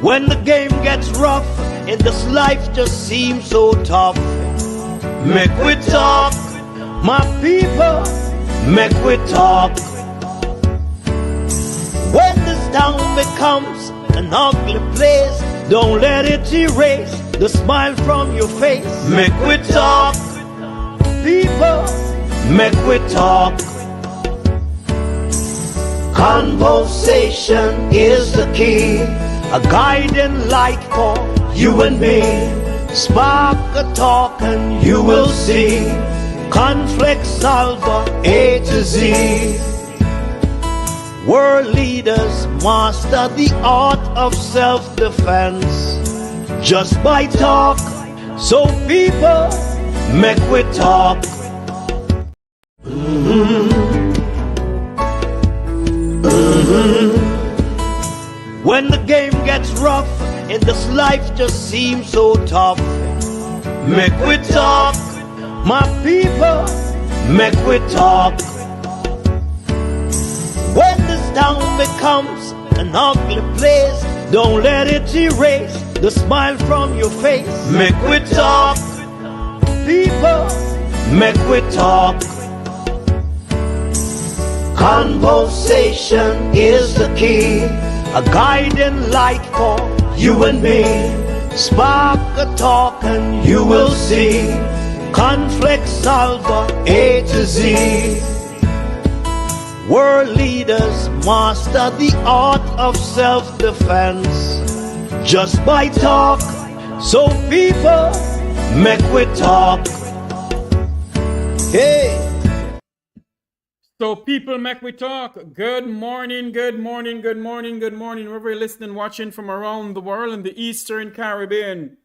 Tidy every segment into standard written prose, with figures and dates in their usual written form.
When the game gets rough and this life just seems so tough, make we talk, my people, make we talk. When this town becomes an ugly place, don't let it erase the smile from your face. Make we talk, people, make we talk. Conversation is the key, a guiding light for you and me. Spark a talk and you will see. Conflict solver A to Z. World leaders master the art of self-defense just by talk. So people, make we talk. When the game gets rough and this life just seems so tough, make we talk, my people, make we talk. When this town becomes an ugly place, don't let it erase the smile from your face. Make we talk, people, make we talk. Conversation is the key, a guiding light for you and me. Spark a talk and you will see. Conflict solver A to Z. World leaders master the art of self-defense just by talk. So people, make we talk. Hey. So people, make we talk. Good morning, good morning, good morning, good morning. Wherever you're listening, watching from around the world in the Eastern Caribbean.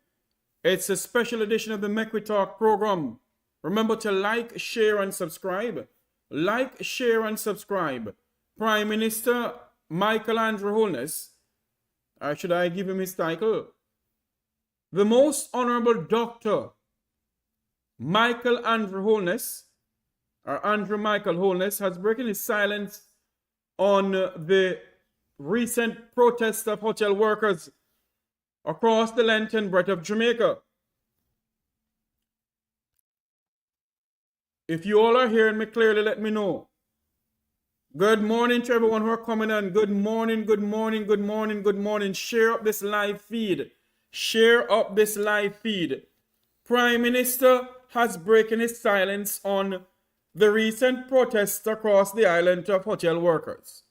It's a special edition of the Make We Talk program. Remember to like, share, and subscribe. Like, share, and subscribe. Prime Minister Michael Andrew Holness, or should I give him his title? The Most Honorable Dr. Michael Andrew Holness, or Andrew Michael Holness, has broken his silence on the recent protests of hotel workers across the length and breadth of Jamaica. If you all are hearing me clearly, let me know. Good morning to everyone who are coming on. Good morning, good morning, good morning, good morning. Share up this live feed. Share up this live feed. Prime Minister has broken his silence on the recent protests across the island of hotel workers.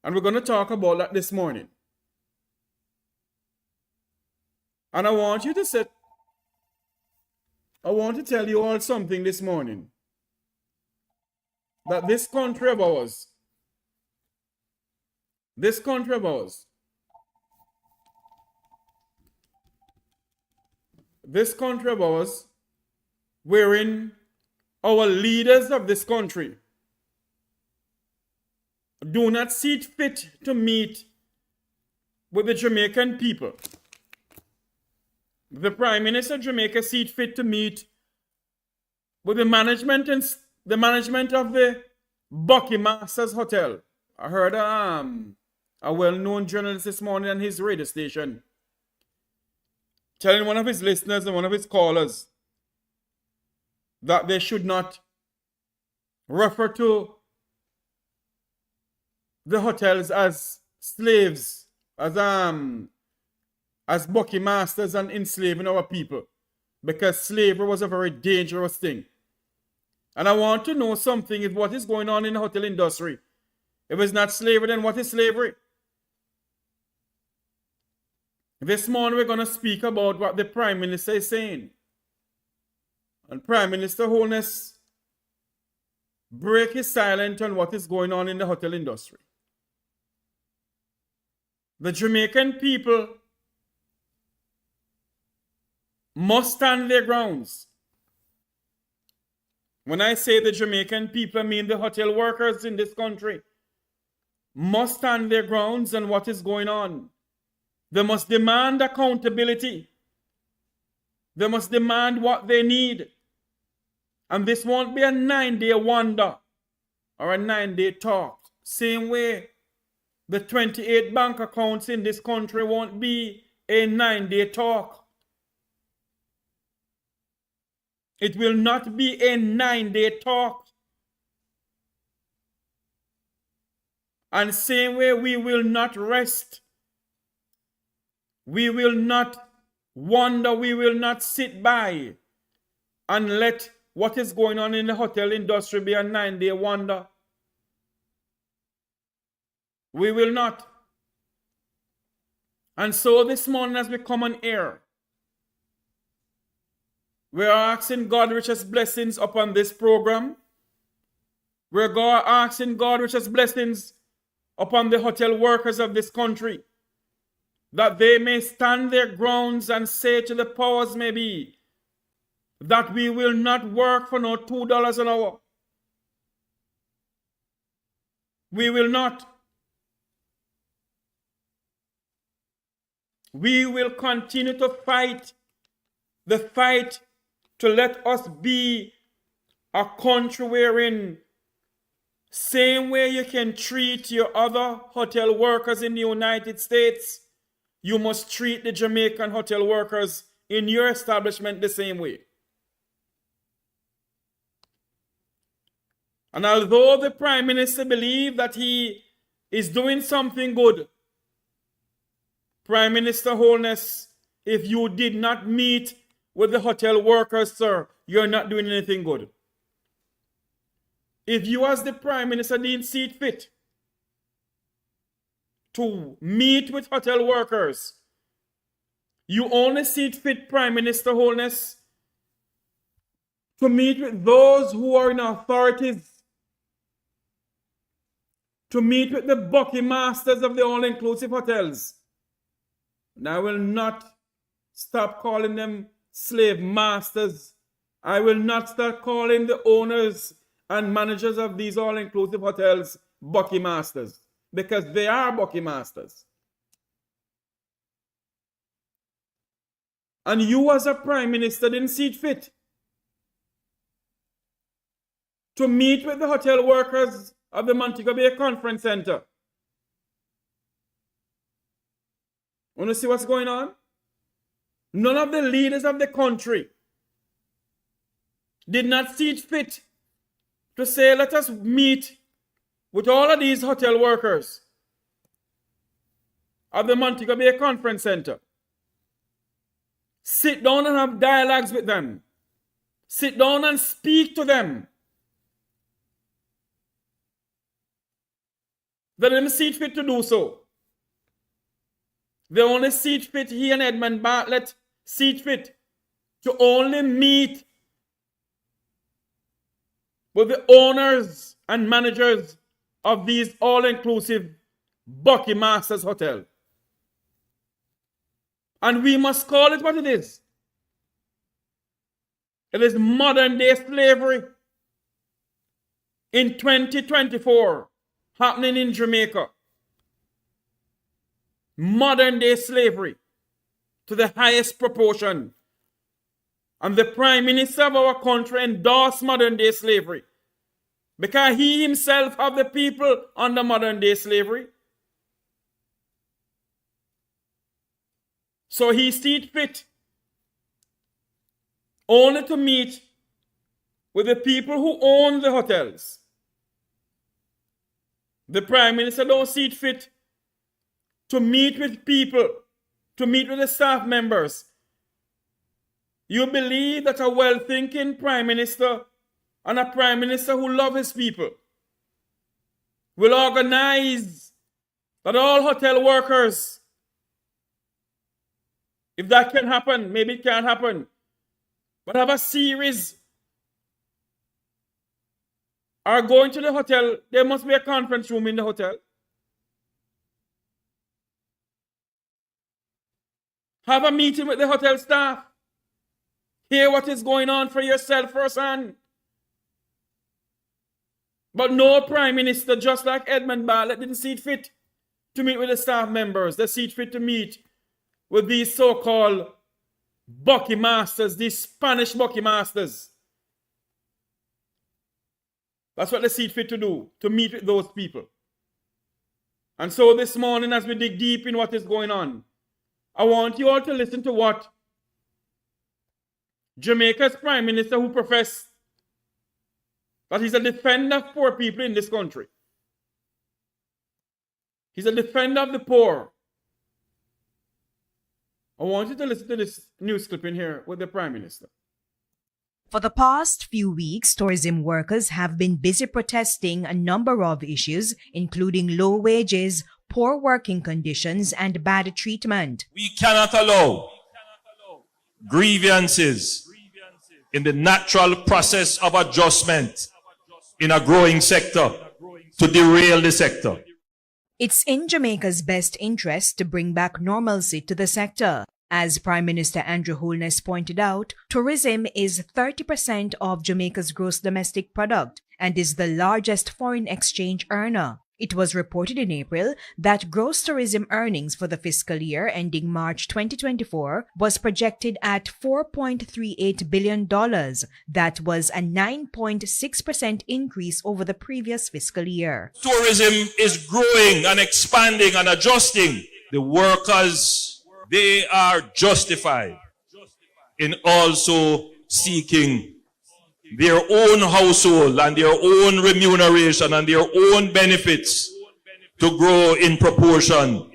And we're going to talk about that this morning. And I want to tell you all something this morning. That this country of ours, wherein our leaders of this country do not see it fit to meet with the Jamaican people. The Prime Minister of Jamaica sees fit to meet with the management of the Bucky Masters Hotel. I heard a well-known journalist this morning on his radio station telling one of his listeners and one of his callers that they should not refer to the hotels as slaves, as Bucky Masters and enslaving our people, because slavery was a very dangerous thing. And I want to know something, if what is going on in the hotel industry, if it's not slavery, then what is slavery? This morning we're going to speak about what the Prime Minister is saying. And Prime Minister Holness break his silence on what is going on in the hotel industry. The Jamaican people must stand their grounds. When I say the Jamaican people, I mean the hotel workers in this country must stand their grounds on what is going on. They must demand accountability. They must demand what they need. And this won't be a 9-day wonder or a 9-day talk. Same way the 28 bank accounts in this country won't be a 9-day talk. It will not be a 9-day talk. And same way, we will not rest. We will not wonder, we will not sit by and let what is going on in the hotel industry be a 9-day wonder. We will not. And so this morning, as we come on air, we are asking God richest blessings upon this program. We are asking God richest blessings upon the hotel workers of this country, that they may stand their grounds and say to the powers may be that we will not work for no $2 an hour. We will not. We will continue to fight the fight to let us be a country wherein same way you can treat your other hotel workers in the United States, you must treat the Jamaican hotel workers in your establishment the same way. And although the Prime Minister believes that he is doing something good, Prime Minister Holness, if you did not meet with the hotel workers, sir, you're not doing anything good. If you as the Prime Minister didn't see it fit to meet with hotel workers, you only see it fit, Prime Minister Holness, to meet with those who are in authorities, to meet with the Bucky masters of the all-inclusive hotels. And I will not stop calling them slave masters. I will not start calling the owners and managers of these all-inclusive hotels Bucky masters, because they are Bucky masters. And you as a Prime Minister didn't see it fit to meet with the hotel workers of the Montego Bay Conference Center. Want to see what's going on? None of the leaders of the country did not see it fit to say, let us meet with all of these hotel workers of the Montego Bay Conference Center. Sit down and have dialogues with them. Sit down and speak to them. They didn't see it fit to do so. They only see it fit, he and Edmund Bartlett see it fit to only meet with the owners and managers of these all-inclusive Bucky Masters Hotel. And we must call it what it is. It is modern day slavery in 2024 happening in Jamaica. Modern day slavery to the highest proportion. And the Prime Minister of our country endorsed modern day slavery because he himself have the people under modern day slavery. So he sees fit only to meet with the people who own the hotels. The Prime Minister don't see it fit to meet with people, to meet with the staff members. You believe that a well-thinking Prime Minister and a Prime Minister who loves his people will organize that all hotel workers, if that can happen, maybe it can't happen, but have a series are going to the hotel. There must be a conference room in the hotel. Have a meeting with the hotel staff. Hear what is going on for yourself firsthand. But no Prime Minister, just like Edmund Bartlett, didn't see it fit to meet with the staff members. They see it fit to meet with these so-called Bucky Masters, these Spanish Bucky Masters. That's what they see it fit to do, to meet with those people. And so this morning, as we dig deep in what is going on, I want you all to listen to what Jamaica's Prime Minister, who professed that he's a defender of poor people in this country. He's a defender of the poor. I want you to listen to this news clip in here with the Prime Minister. For the past few weeks, tourism workers have been busy protesting a number of issues, including low wages, poor working conditions, and bad treatment. We cannot allow grievances in the natural process of adjustment in a growing sector to derail the sector. It's in Jamaica's best interest to bring back normalcy to the sector. As Prime Minister Andrew Holness pointed out, tourism is 30% of Jamaica's gross domestic product and is the largest foreign exchange earner. It was reported in April that gross tourism earnings for the fiscal year ending March 2024 was projected at $4.38 billion. That was a 9.6% increase over the previous fiscal year. Tourism is growing and expanding and adjusting. The workers, they are justified in also seeking their own household and their own remuneration and their own benefits to grow in proportion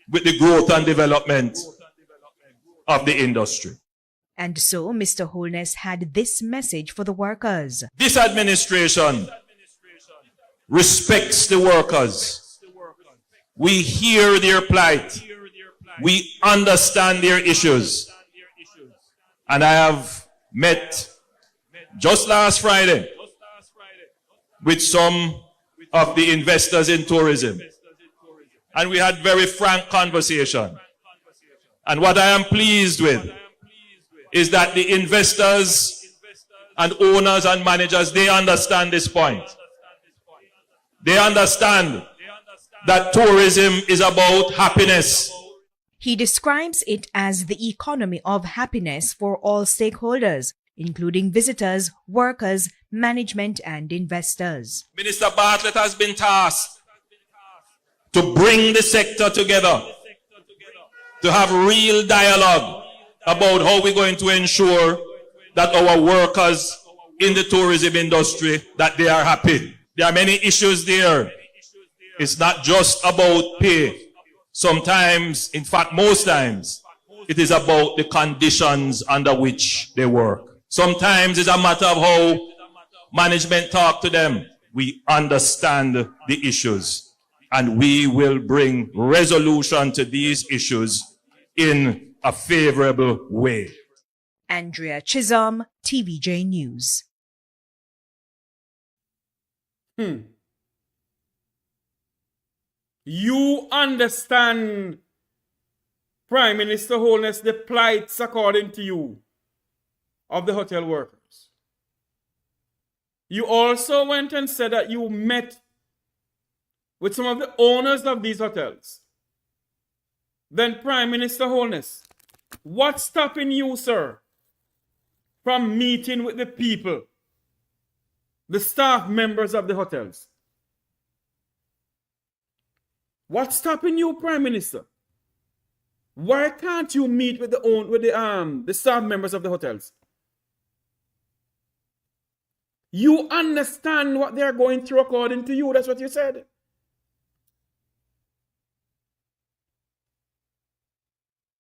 with the growth and development of the industry. And so Mr. Holness had this message for the workers. This administration respects the workers. We hear their plight. We understand their issues. And I have met just last Friday with some of the investors in tourism. And we had very frank conversation. And what I am pleased with is that the investors and owners and managers, they understand this point. They understand that tourism is about happiness. He describes it as the economy of happiness for all stakeholders, including visitors, workers, management, and investors. Minister Bartlett has been tasked to bring the sector together, to have real dialogue about how we're going to ensure that our workers in the tourism industry, that they are happy. There are many issues there. It's not just about pay. Sometimes, in fact, most times, it is about the conditions under which they work. Sometimes it's a matter of how management talk to them. We understand the issues, and we will bring resolution to these issues in a favorable way. Andrea Chisholm, TVJ News. You understand, Prime Minister Holness, the plights, according to you, of the hotel workers. You also went and said that you met with some of the owners of these hotels. Then, Prime Minister Holness, what's stopping you, sir, from meeting with the people, the staff members of the hotels? What's stopping you, Prime Minister? Why can't you meet with the staff members of the hotels? You understand what they're going through according to you. That's what you said.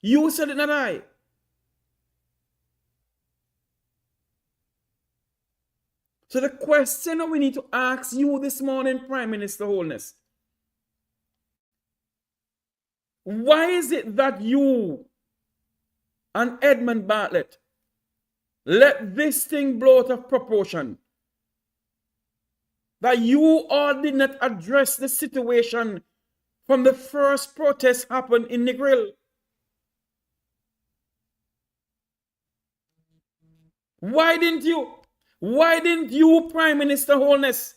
You said it, not I. So the question that we need to ask you this morning, Prime Minister Holness, why is it that you and Edmund Bartlett let this thing blow out of proportion? That you all did not address the situation from the first protest happened in Negril. Why didn't you? Why didn't you, Prime Minister Holness,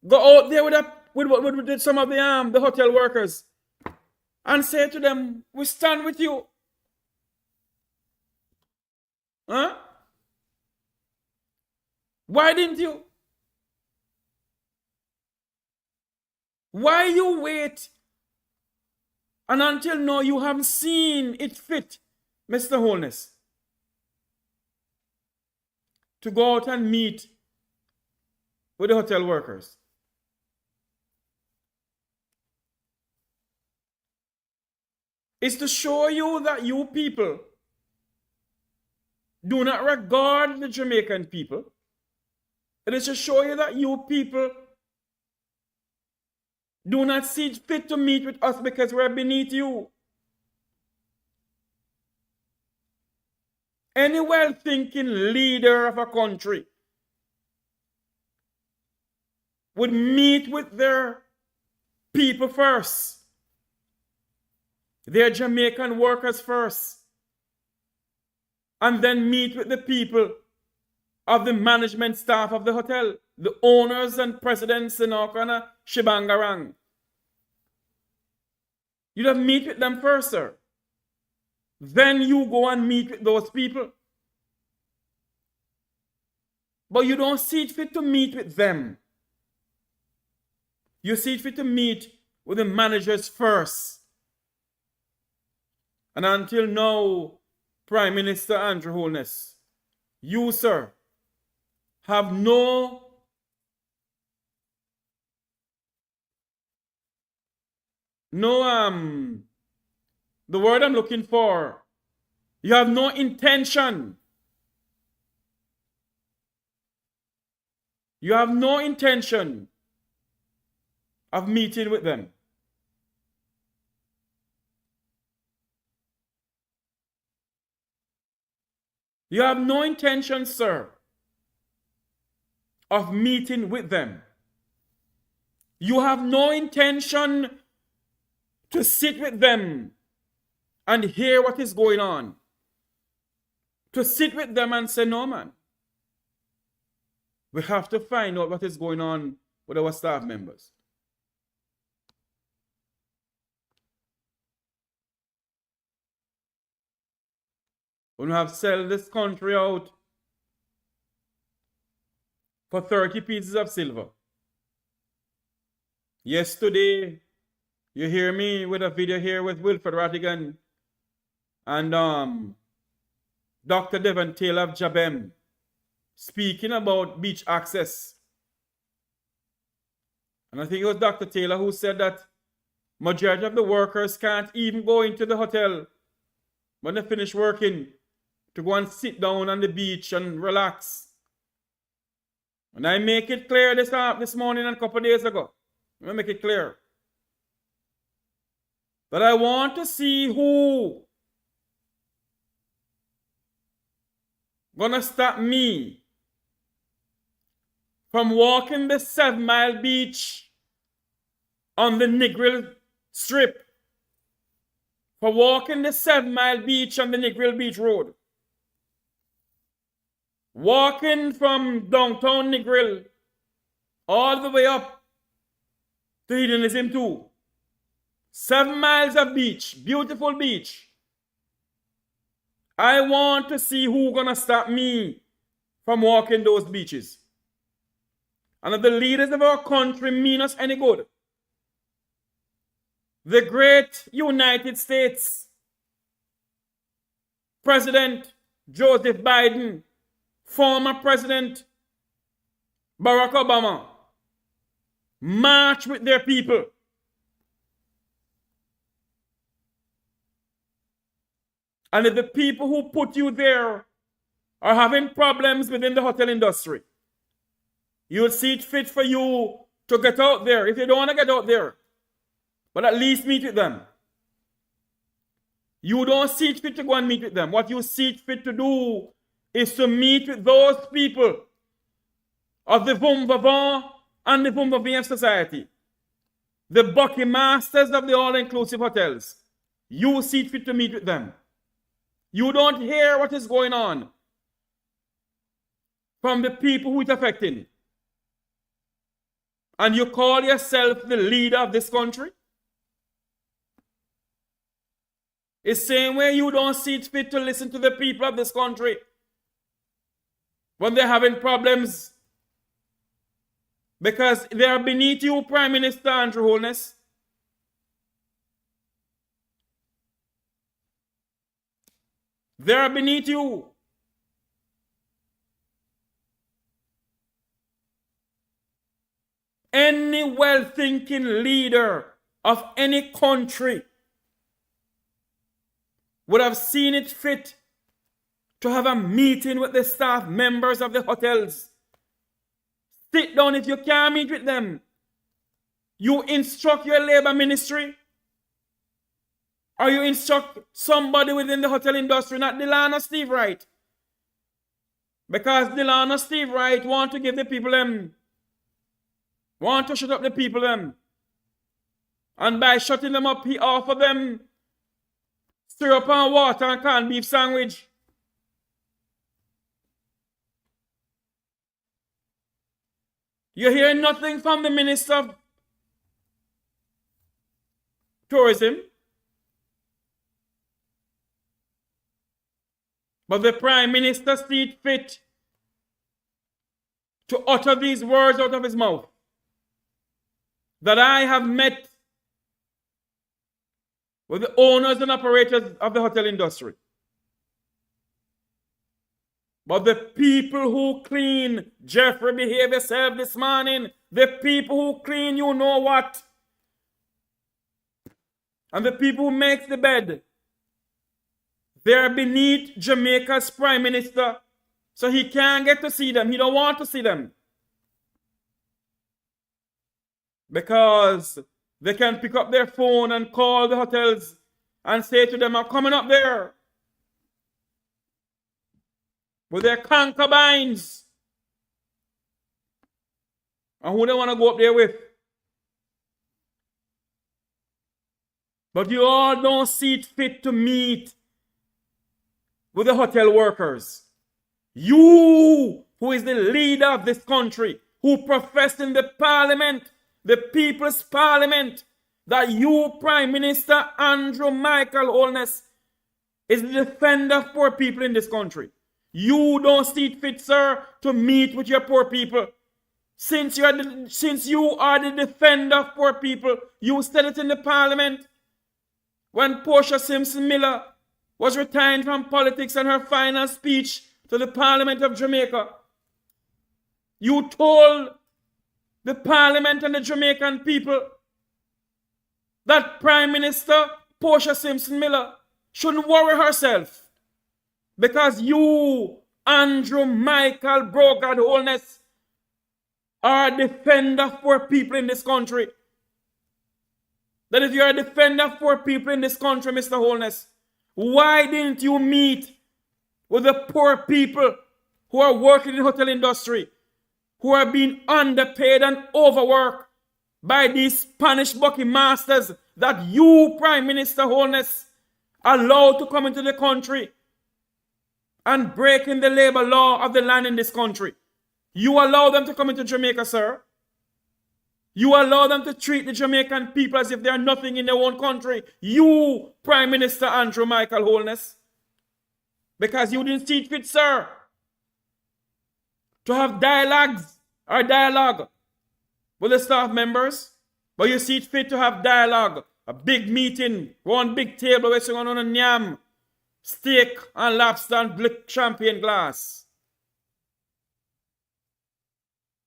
go out there with some of the hotel workers and say to them, we stand with you? Huh? Why didn't you? Why you wait? And until now, you haven't seen it fit, Mr. Holness, to go out and meet with the hotel workers. It's to show you that you people do not regard the Jamaican people. It is to show you that you people do not see it fit to meet with us because we're beneath you. Any well-thinking leader of a country would meet with their people first, their Jamaican workers first, and then meet with the people of the management staff of the hotel, the owners and presidents and all kind of shibangarang. You'd have meet with them first, sir. Then you go and meet with those people. But you don't see it fit to meet with them. You see it fit to meet with the managers first. And until now, Prime Minister Andrew Holness, you, sir, have the word I'm looking for, you have no intention. You have no intention of meeting with them. You have no intention, sir, of meeting with them. You have no intention to sit with them and hear what is going on. To sit with them and say, no, man, we have to find out what is going on with our staff members. When we have sold this country out for 30 pieces of silver. Yesterday, you hear me with a video here with Wilfred Rattigan and Dr. Devon Taylor of Jabem speaking about beach access. And I think it was Dr. Taylor who said that majority of the workers can't even go into the hotel when they finish working to go and sit down on the beach and relax. And I make it clear this morning and a couple of days ago. Let me make it clear that I want to see who gonna stop me from walking the 7 Mile beach on the Negril Strip, for walking the 7 Mile beach on the Negril Beach Road, walking from downtown Negril all the way up to Hedonism 2. 7 miles of beach, beautiful beach. I want to see who gonna stop me from walking those beaches. And if the leaders of our country mean us any good, the great United States President Joseph Biden, former President Barack Obama, march with their people. And if the people who put you there are having problems within the hotel industry, you'll see it fit for you to get out there. If you don't want to get out there, but at least meet with them. You don't see it fit to go and meet with them. What you see it fit to do is to meet with those people of the Vum Vavant and the Vum Vavant society, the Bucky Masters of the all-inclusive hotels. You see it fit to meet with them. You don't hear what is going on from the people who it's affecting. And you call yourself the leader of this country? It's the same way you don't see it fit to listen to the people of this country when they're having problems Because they are beneath you, Prime Minister Andrew Holness. They are beneath you. Any well-thinking leader of any country would have seen it fit to have a meeting with the staff members of the hotels. Sit down if you can't meet with them. You instruct your labor ministry, or you instruct somebody within the hotel industry, not Delano Steve Wright. Because Delano Steve Wright want to give the people want to shut up the people And by shutting them up, he offer them syrup and water and canned beef sandwich. You hear nothing from the Minister of Tourism. But the Prime Minister sees fit to utter these words out of his mouth. That I have met with the owners and operators of the hotel industry. But the people who clean, Jeffrey, behave yourself this morning. The people who clean, you know what? And the people who make the bed, they are beneath Jamaica's Prime Minister. So he can't get to see them. He don't want to see them. Because they can pick up their phone and call the hotels and say to them, I'm coming up there with their concubines. And who they want to go up there with. But you all don't see it fit to meet with the hotel workers. You, who is the leader of this country, who profess in the parliament, the people's parliament, that you, Prime Minister Andrew Michael Holness, is the defender of poor people in this country. You don't see it fit, sir, to meet with your poor people. Since you are the defender of poor people, you said it in the parliament. When Portia Simpson Miller was retiring from politics and her final speech to the Parliament of Jamaica, you told the Parliament and the Jamaican people that Prime Minister Portia Simpson Miller shouldn't worry herself because you, Andrew Michael Brogard Holness, are a defender of poor people in this country. That if you're a defender of poor people in this country, Mr. Holness, why didn't you meet with the poor people who are working in the hotel industry, who are being underpaid and overworked by these Spanish bucky masters that you, Prime Minister Holness, allowed to come into the country and breaking the labor law of the land in this country? You allow them to come into Jamaica, sir. You allow them to treat the Jamaican people as if they are nothing in their own country. You, Prime Minister Andrew Michael Holness. Because you didn't see it fit, sir, to have dialogue with the staff members. But you see it fit to have dialogue, a big meeting, one big table where you're on a yam, steak and lobster and black champagne glass.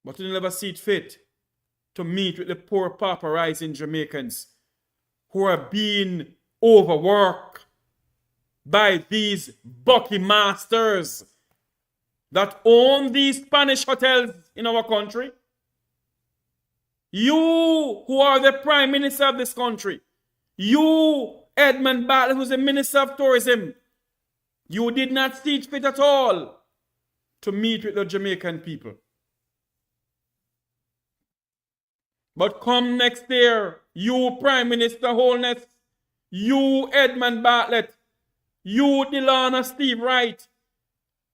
But you never see it fit to meet with the poor pauperizing Jamaicans who are being overworked by these bucky masters that own these Spanish hotels in our country. You, who are the Prime Minister of this country, you, Edmund Bartlett, who's the Minister of Tourism, you did not see it fit at all to meet with the Jamaican people. But come next year, you, Prime Minister Holness, you, Edmund Bartlett, you, Delano Steve Wright,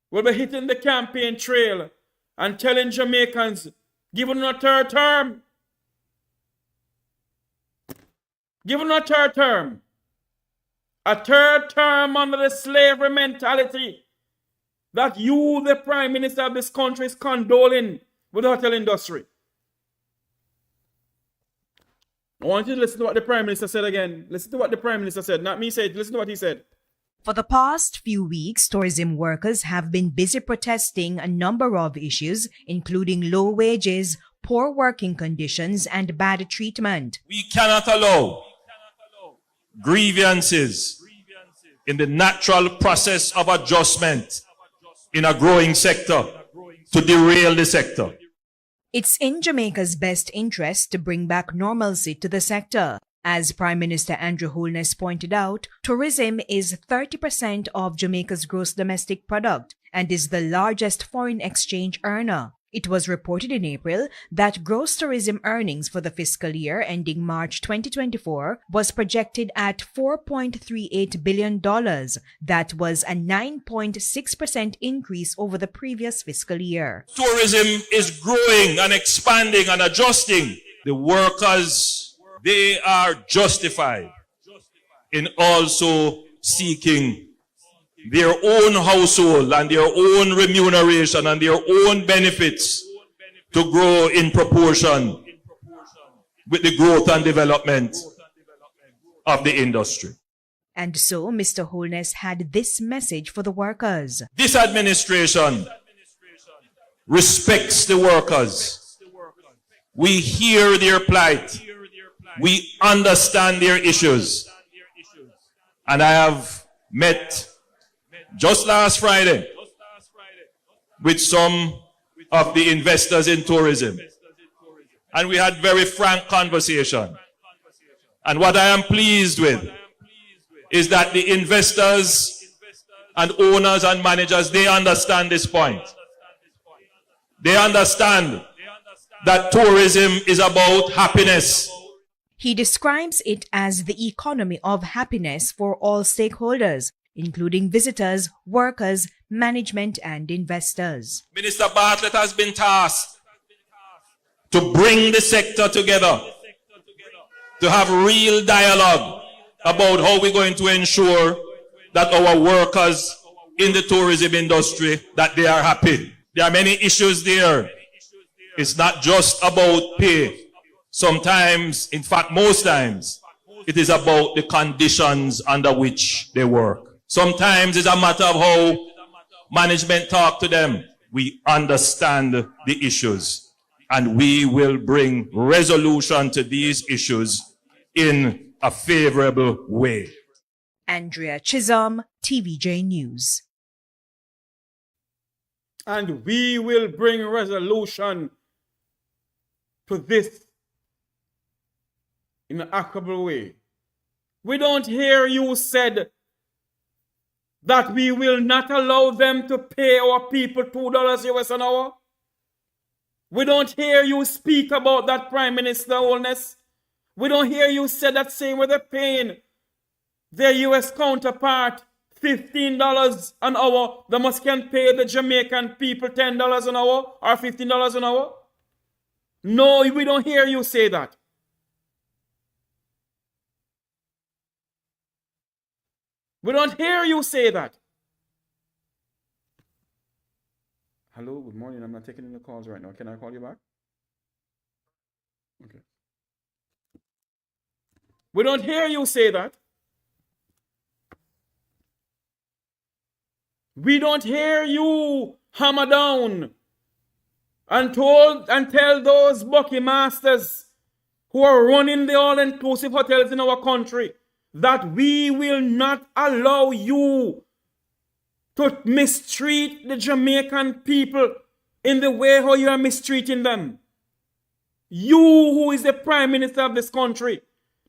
will be hitting the campaign trail and telling Jamaicans, give them a third term. Give them a third term. A third term under the slavery mentality that you, the Prime Minister of this country, is condoling with the hotel industry. I want you to listen to what the Prime Minister said again. Listen to what the Prime Minister said. Not me say it. Listen to what he said. For the past few weeks, tourism workers have been busy protesting a number of issues, including low wages, poor working conditions, and bad treatment. We cannot allow grievances in the natural process of adjustment in a growing sector to derail the sector. It's in Jamaica's best interest to bring back normalcy to the sector. As Prime Minister Andrew Holness pointed out, tourism is 30% of Jamaica's gross domestic product and is the largest foreign exchange earner. It was reported in April that gross tourism earnings for the fiscal year ending March 2024 was projected at $4.38 billion. That was a 9.6% increase over the previous fiscal year. Tourism is growing and expanding and adjusting. The workers, they are justified in also seeking their own household and their own remuneration and their own benefits to grow in proportion with the growth and development of the industry. And so Mr. Holness had this message for the workers. This administration respects the workers. We hear their plight. We understand their issues. And I have met just last Friday with some of the investors in tourism. And we had very frank conversation. And what I am pleased with is that the investors and owners and managers, they understand this point. They understand that tourism is about happiness. He describes it as the economy of happiness for all stakeholders, including visitors, workers, management, and investors. Minister Bartlett has been tasked to bring the sector together, to have real dialogue about how we're going to ensure that our workers in the tourism industry, that they are happy. There are many issues there. It's not just about pay. Sometimes, in fact, most times, it is about the conditions under which they work. Sometimes it's a matter of how management talk to them. We understand the issues, and we will bring resolution to these issues in a favorable way. Andrea Chisholm, TVJ News. And we will bring resolution to this in an equitable way. We don't hear you said that we will not allow them to pay our people $2 US an hour. We don't hear you speak about that, Prime Minister Holness. We don't hear you say that same way they're paying their US counterpart $15 an hour. They must can pay the Jamaican people $10 an hour or $15 an hour. No, we don't hear you say that. We don't hear you say that. Hello, good morning. I'm not taking any calls right now. Can I call you back? Okay. We don't hear you say that. We don't hear you hammer down and tell those Bucky masters who are running the all-inclusive hotels in our country that we will not allow you to mistreat the Jamaican people in the way how you are mistreating them. You, who is the Prime Minister of this country,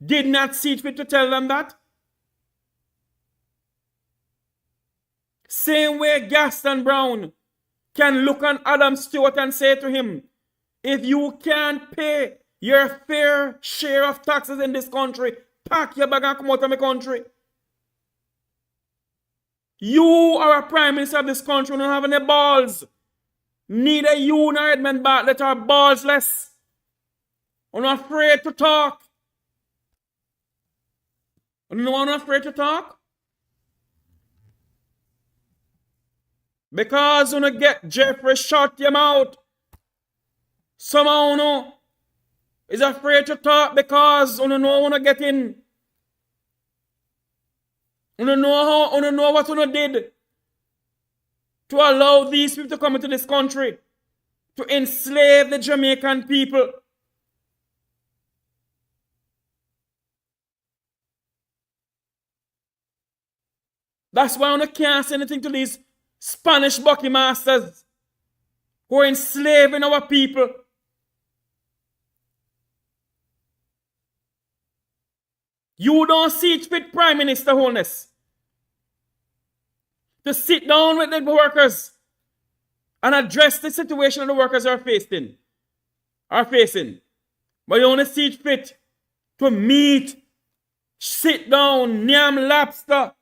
did not see fit to tell them that. Same way Gaston Brown can look on Adam Stewart and say to him, if you can't pay your fair share of taxes in this country, pack your bag and come out of my country. You are a Prime Minister of this country and don't have any balls. Neither you nor Edmund Bartlett are ballsless. I'm not afraid to talk. No one afraid to talk. Because when you get Jeffrey shut your mouth, somehow no. is afraid to talk because you know wanna get in. You know what you did to allow these people to come into this country, to enslave the Jamaican people. That's why I can't say anything to these Spanish bucky masters who are enslaving our people. You don't see it fit, Prime Minister Holness, to sit down with the workers and address the situation the workers are facing. But you only see it fit to meet, sit down, yam lobster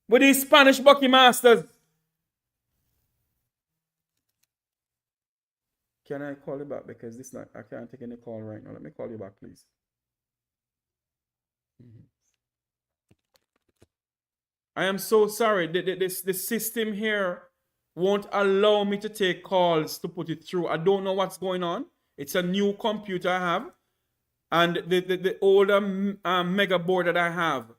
with these Spanish bucky masters. Can I call you back? Because I can't take any call right now. Let me call you back, please. I am so sorry. The system here won't allow me to take calls to put it through. I don't know what's going on. It's a new computer I have. And the older mega board that I have,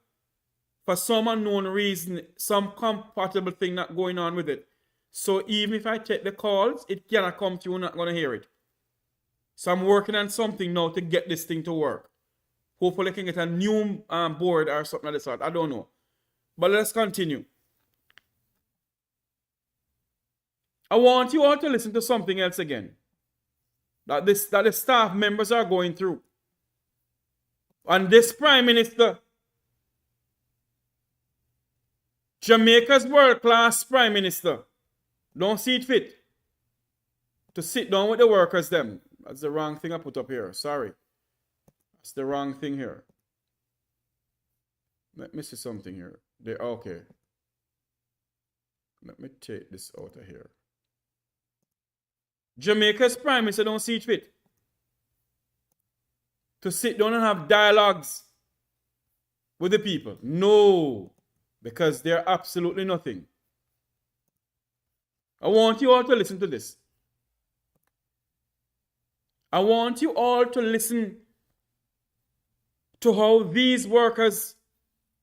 for some unknown reason, some compatible thing not going on with it. So even if I take the calls, it cannot come through. You're not going to hear it. So I'm working on something now to get this thing to work. Hopefully I can get a new board or something like that sort. I don't know. But let's continue. I want you all to listen to something else again. That the staff members are going through. And this Prime Minister, Jamaica's world-class Prime Minister, don't see it fit to sit down with the workers them. That's the wrong thing I put up here. Sorry. That's the wrong thing here. Let me see something here. Okay. Let me take this out of here. Jamaica's Prime Minister don't see it fit to sit down and have dialogues with the people. No, because they're absolutely nothing. I want you all to listen to this. I want you all to listen to how these workers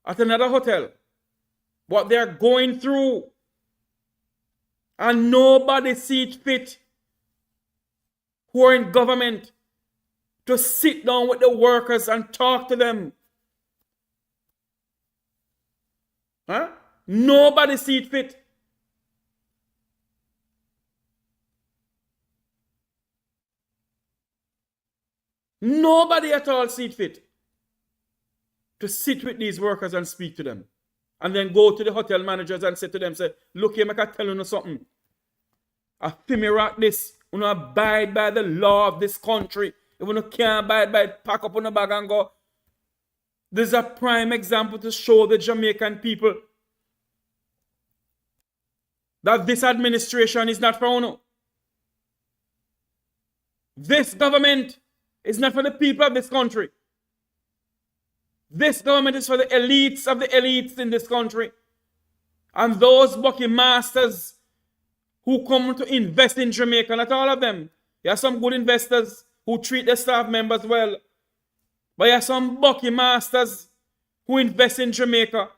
at another hotel, what they're going through, and nobody see it fit who are in government to sit down with the workers and talk to them. Huh? Nobody see it fit. Nobody at all see it fit to sit with these workers and speak to them. And then go to the hotel managers and say to them, say, look here, I can tell you something. I feel me rock this. You know, abide by the law of this country. If you can't abide by it, pack up on the bag and go. This is a prime example to show the Jamaican people that this administration is not for you. This government is not for the people of this country. This government is for the elites of the elites in this country. And those bucky masters who come to invest in Jamaica, not all of them. There are some good investors who treat their staff members well. But there are some bucky masters who invest in Jamaica,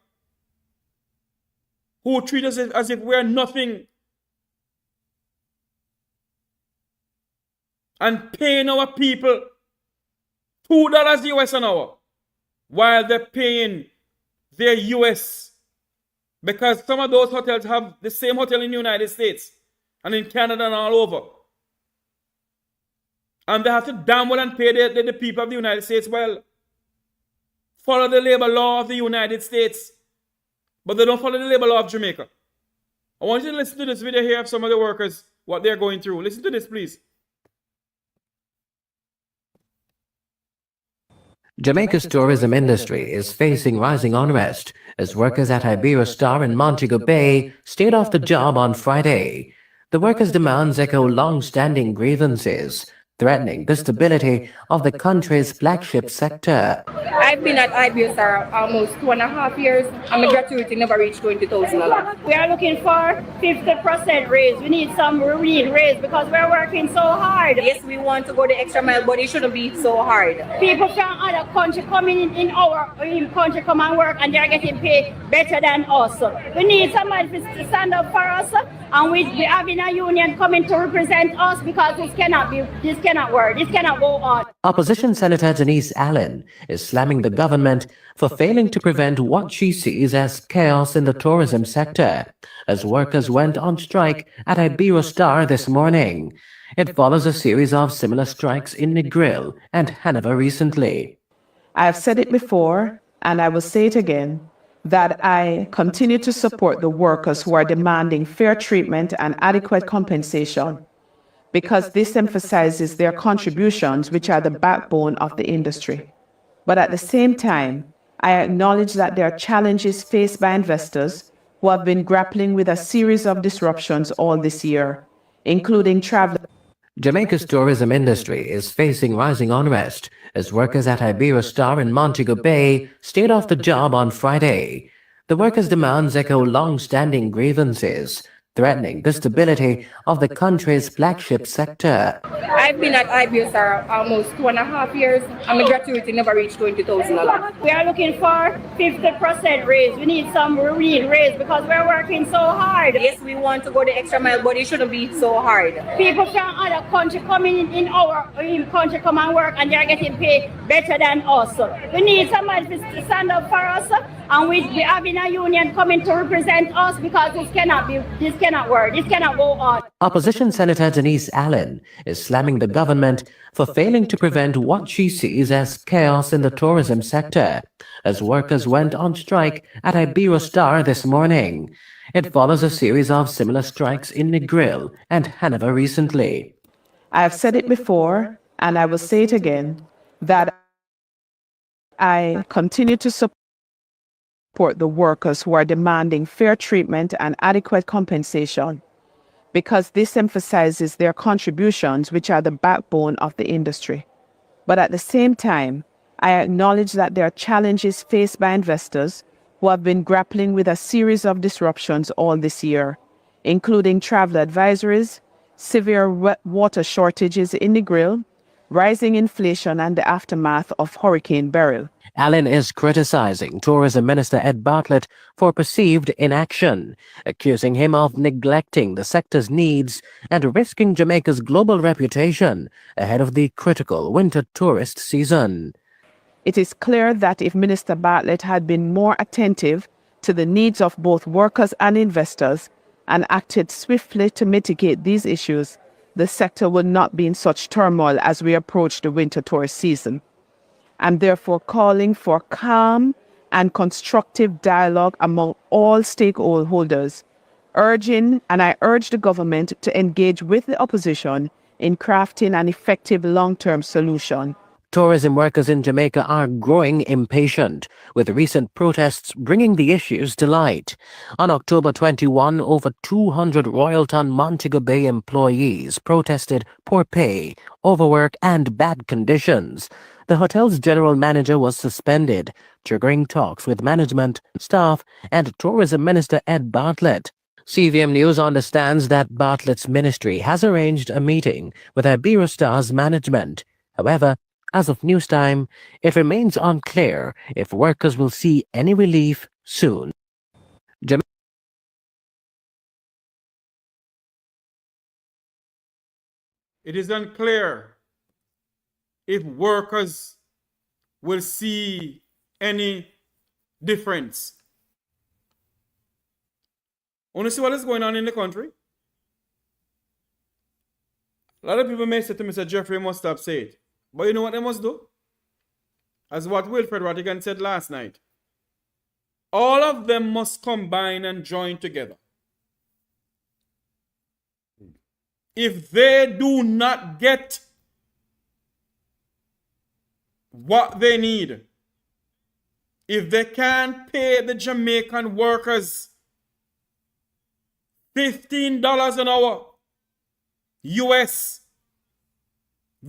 who treat us as if we're nothing. And paying our people $2 US an hour, while they're paying their US, because some of those hotels have the same hotel in the United States and in Canada and all over. And they have to damn well and pay the people of the United States well. Follow the labor law of the United States, but they don't follow the labor law of Jamaica. I want you to listen to this video here of some of the workers, what they're going through. Listen to this, please. Jamaica's tourism industry is facing rising unrest as workers at Iberia Star in Montego Bay stayed off the job on Friday. The workers' demands echo long-standing grievances, threatening the stability of the country's flagship sector. I've been at IBSR almost 2.5 years, and my gratuity never reached $20,000. We are looking for 50% raise. We need some real raise because we're working so hard. Yes, we want to go the extra mile, but it shouldn't be so hard. People from other country coming in our country come and work, and they're getting paid better than us. We need somebody to stand up for us, and we having a union coming to represent us because this cannot work. This cannot go on. Opposition Senator Denise Allen is slamming the government for failing to prevent what she sees as chaos in the tourism sector, as workers went on strike at Iberostar this morning. It follows a series of similar strikes in Negril and Hanover recently. I have said it before, and I will say it again, that I continue to support the workers who are demanding fair treatment and adequate compensation, because this emphasizes their contributions, which are the backbone of the industry. But at the same time, I acknowledge that there are challenges faced by investors who have been grappling with a series of disruptions all this year, including travel. Jamaica's tourism industry is facing rising unrest as workers at Iberostar in Montego Bay stayed off the job on Friday. The workers' demands echo long-standing grievances, threatening the stability of the country's flagship sector. I've been at IBSR almost 2.5 years, and my gratuity never reached $20,000. We are looking for 50% raise. We need some real raise because we're working so hard. Yes, we want to go the extra mile, but it shouldn't be so hard. People from other country coming in our country come and work, and they're getting paid better than us. We need somebody to stand up for us, and we having a union coming to represent us because this cannot work. This cannot go on. Opposition Senator Denise Allen is slamming the government for failing to prevent what she sees as chaos in the tourism sector, as workers went on strike at Iberostar this morning. It follows a series of similar strikes in Negril and Hanover recently. I have said it before, and I will say it again, that I continue to support the workers who are demanding fair treatment and adequate compensation, because this emphasizes their contributions, which are the backbone of the industry. But at the same time, I acknowledge that there are challenges faced by investors who have been grappling with a series of disruptions all this year, including travel advisories, severe water shortages in Negril, rising inflation, and the aftermath of Hurricane Beryl. Allen is criticizing Tourism Minister Ed Bartlett for perceived inaction, accusing him of neglecting the sector's needs and risking Jamaica's global reputation ahead of the critical winter tourist season. It is clear that if Minister Bartlett had been more attentive to the needs of both workers and investors and acted swiftly to mitigate these issues, the sector would not be in such turmoil as we approach the winter tourist season. I'm therefore calling for calm and constructive dialogue among all stakeholders, I urge the government to engage with the opposition in crafting an effective long-term solution. Tourism workers in Jamaica are growing impatient, with recent protests bringing the issues to light. On October 21, over 200 Royalton Montego Bay employees protested poor pay, overwork, and bad conditions. The hotel's general manager was suspended, triggering talks with management, staff, and Tourism Minister Ed Bartlett. CVM News understands that Bartlett's ministry has arranged a meeting with Iberostar's management. However, as of news time, it remains unclear if workers will see any relief soon. It is unclear if workers will see any difference. Want to see what is going on in the country? A lot of people may say to Mr. Jeffrey must have said, but you know what they must do? As what Wilfred Rattigan said last night. All of them must combine and join together. If they do not get what they need, if they can't pay the Jamaican workers $15 an hour, US,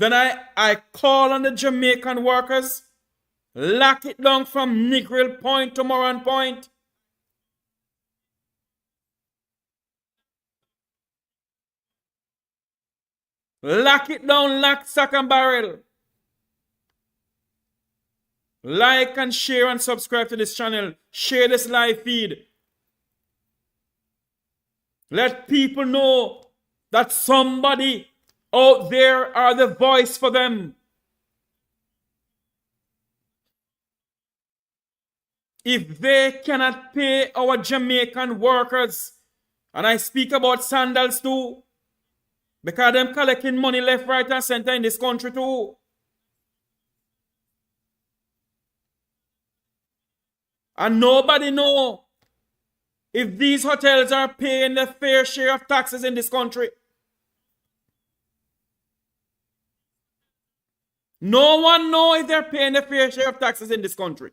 then I call on the Jamaican workers, lock it down from Negril Point to Moran Point. Lock it down, lock, sack and barrel. Like and share and subscribe to this channel. Share this live feed. Let people know that somebody out there are the voice for them. If they cannot pay our Jamaican workers, and I speak about sandals too, because them collecting money left, right, and center in this country too. And nobody know if these hotels are paying the fair share of taxes in this country. No one know if they're paying the fair share of taxes in this country.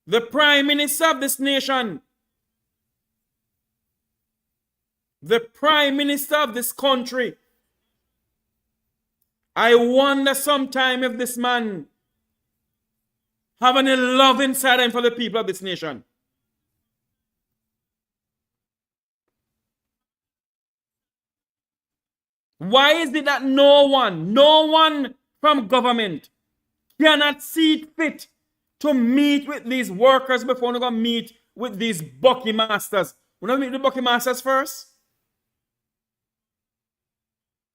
The Prime Minister of this nation, the Prime Minister of this country, I wonder sometime if this man have any love inside him for the people of this nation. Why is it that no one from government cannot see it fit to meet with these workers before we go meet with these Bucky Masters? We don't meet the Bucky Masters first?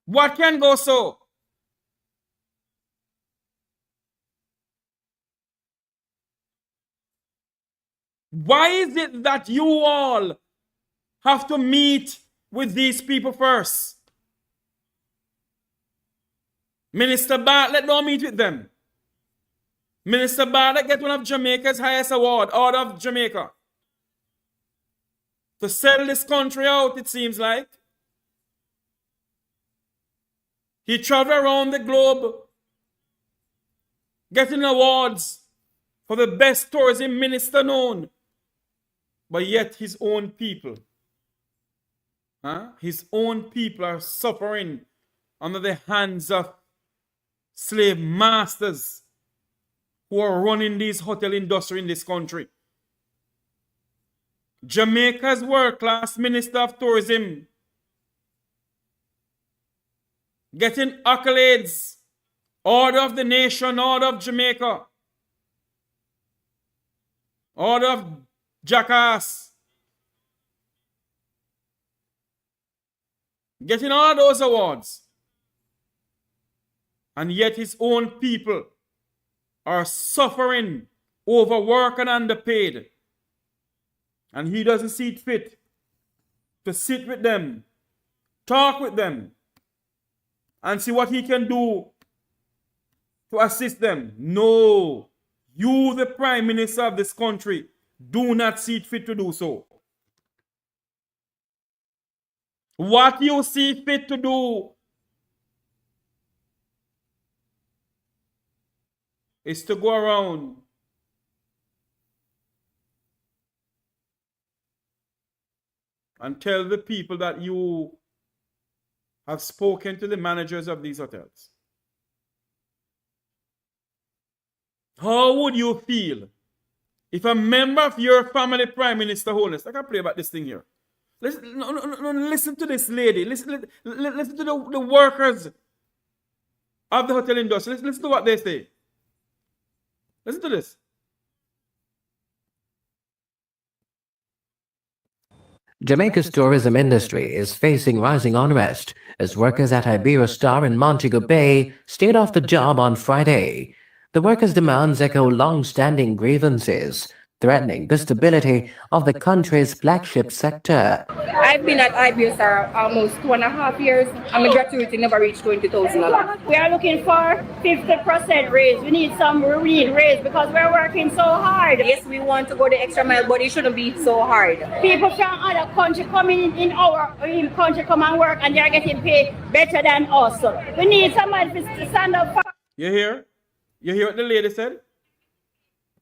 What can go so? Why is it that you all have to meet with these people first? Minister Bartlett don't meet with them. Minister Bartlett get one of Jamaica's highest award, Order of Jamaica. To sell this country out, it seems like. He traveled around the globe getting awards for the best tourism minister known. But yet his own people, his own people are suffering under the hands of slave masters who are running this hotel industry in this country. Jamaica's world-class Minister of Tourism getting accolades, Order of the Nation, Order of Jamaica, Order of Jackass, getting all those awards. And yet his own people are suffering, overworked and underpaid. And he doesn't see it fit to sit with them, talk with them, and see what he can do to assist them. No, you, the Prime Minister of this country, do not see it fit to do so. What you see fit to do is to go around and tell the people that you have spoken to the managers of these hotels. How would you feel if a member of your family, Prime Minister Holness, I can play about this thing here. Listen to this lady. Listen to the workers of the hotel industry. Listen to what they say. Listen to this. Jamaica's tourism industry is facing rising unrest as workers at Iberia Star in Montego Bay stayed off the job on Friday. The workers' demands echo long-standing grievances, threatening the stability of the country's flagship sector. I've been at IBSR almost 2.5 years, and my gratuity never reached 20,000 a lot. We are looking for 50% raise. We need raise because we're working so hard. Yes, we want to go the extra mile, but it shouldn't be so hard. People from other countries coming in our country come and work, and they're getting paid better than us. We need somebody to stand up for. You hear? You hear what the lady said?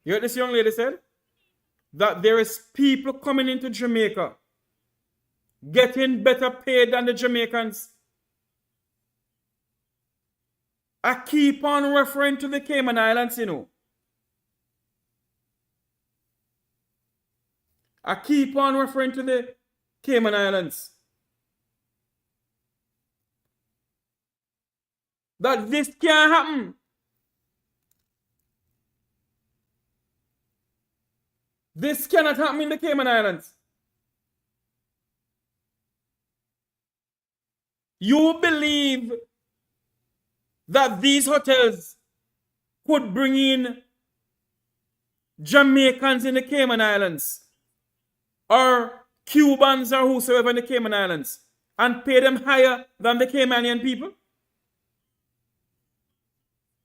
You hear what this young lady said? That there is people coming into Jamaica getting better paid than the Jamaicans. I keep on referring to the Cayman Islands, you know. I keep on referring to the Cayman Islands. That this can't happen. This cannot happen in the Cayman Islands. You believe that these hotels could bring in Jamaicans in the Cayman Islands or Cubans or whosoever in the Cayman Islands and pay them higher than the Caymanian people?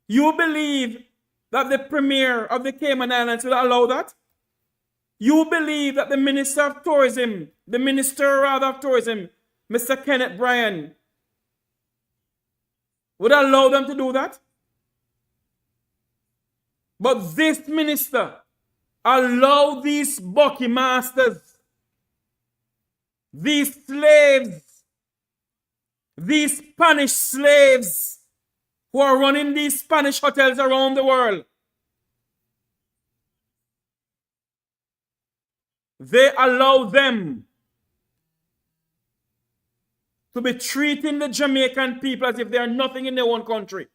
You believe that the Premier of the Cayman Islands will allow that? You believe that the Minister of Tourism, the Minister rather of Tourism, Mr. Kenneth Bryan, would allow them to do that? But this minister allowed these bucky masters, these slaves, these Spanish slaves who are running these Spanish hotels around the world. They allow them to be treating the Jamaican people as if they are nothing in their own country.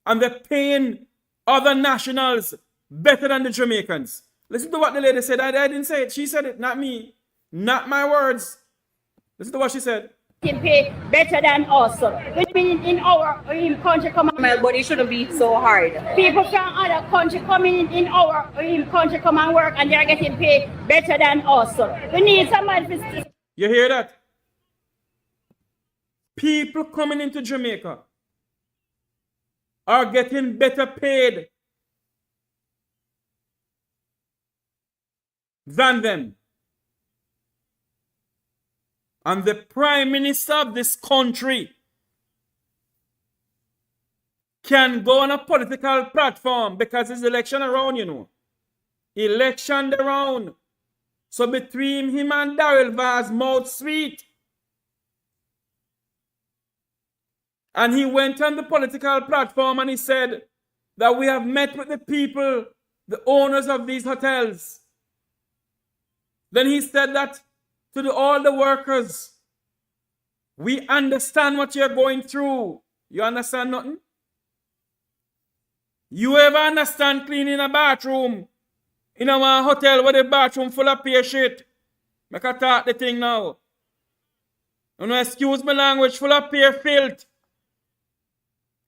And they're paying other nationals better than the Jamaicans. Listen to what the lady said. I didn't say it. She said it, not me. Not my words. Listen to what she said. They pay better than us. Which means in our country come on, but it shouldn't be so hard. People from other country coming in our country come and work and they're getting paid better than us. We need somebody to... You hear that? People coming into Jamaica are getting better paid than them. And the Prime Minister of this country can go on a political platform because it's election around, you know. Election around. So between him and Daryl Vaz, mouth sweet. And he went on the political platform and he said that we have met with the people, the owners of these hotels. Then he said that to all the workers, we understand what you're going through. You understand nothing? You ever understand cleaning a bathroom in a hotel where the bathroom full of pear shit? Make a talk the thing now. You know, excuse my language, full of pear filth.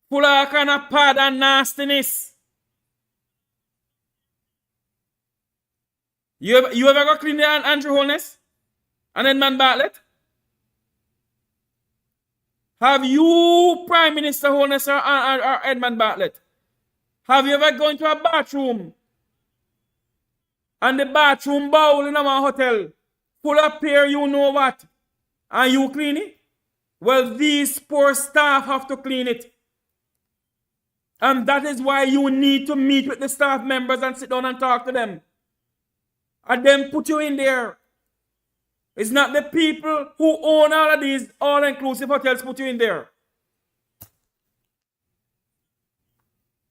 Full of kind of pad and nastiness. You ever go clean the Andrew Holness? And Edmund Bartlett? Have you, Prime Minister Holness or Edmund Bartlett? Have you ever gone to a bathroom and the bathroom bowl in a hotel full of pear, you know what, and you clean it? Well, these poor staff have to clean it. And that is why you need to meet with the staff members and sit down and talk to them. And then put you in there. It's not the people who own all of these all-inclusive hotels put you in there.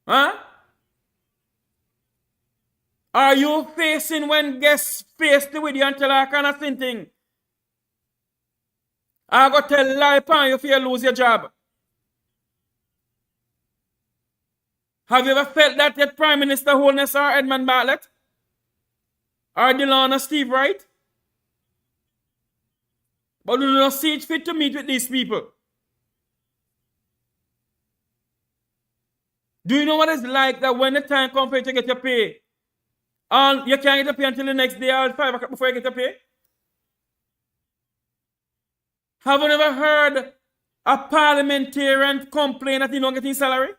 Huh? Are you facing when guests face with you and tell her kind of thing? I got to tell lie upon you if you lose your job. Have you ever felt that yet, Prime Minister Holness or Edmund Bartlett? Or Dillon or Steve Wright? But you don't see it fit to meet with these people. Do you know what it's like that when the time comes for you to get your pay, and you can't get your pay until the next day or 5 o'clock before you get your pay? Have you ever heard a parliamentarian complain that he don't get his salary?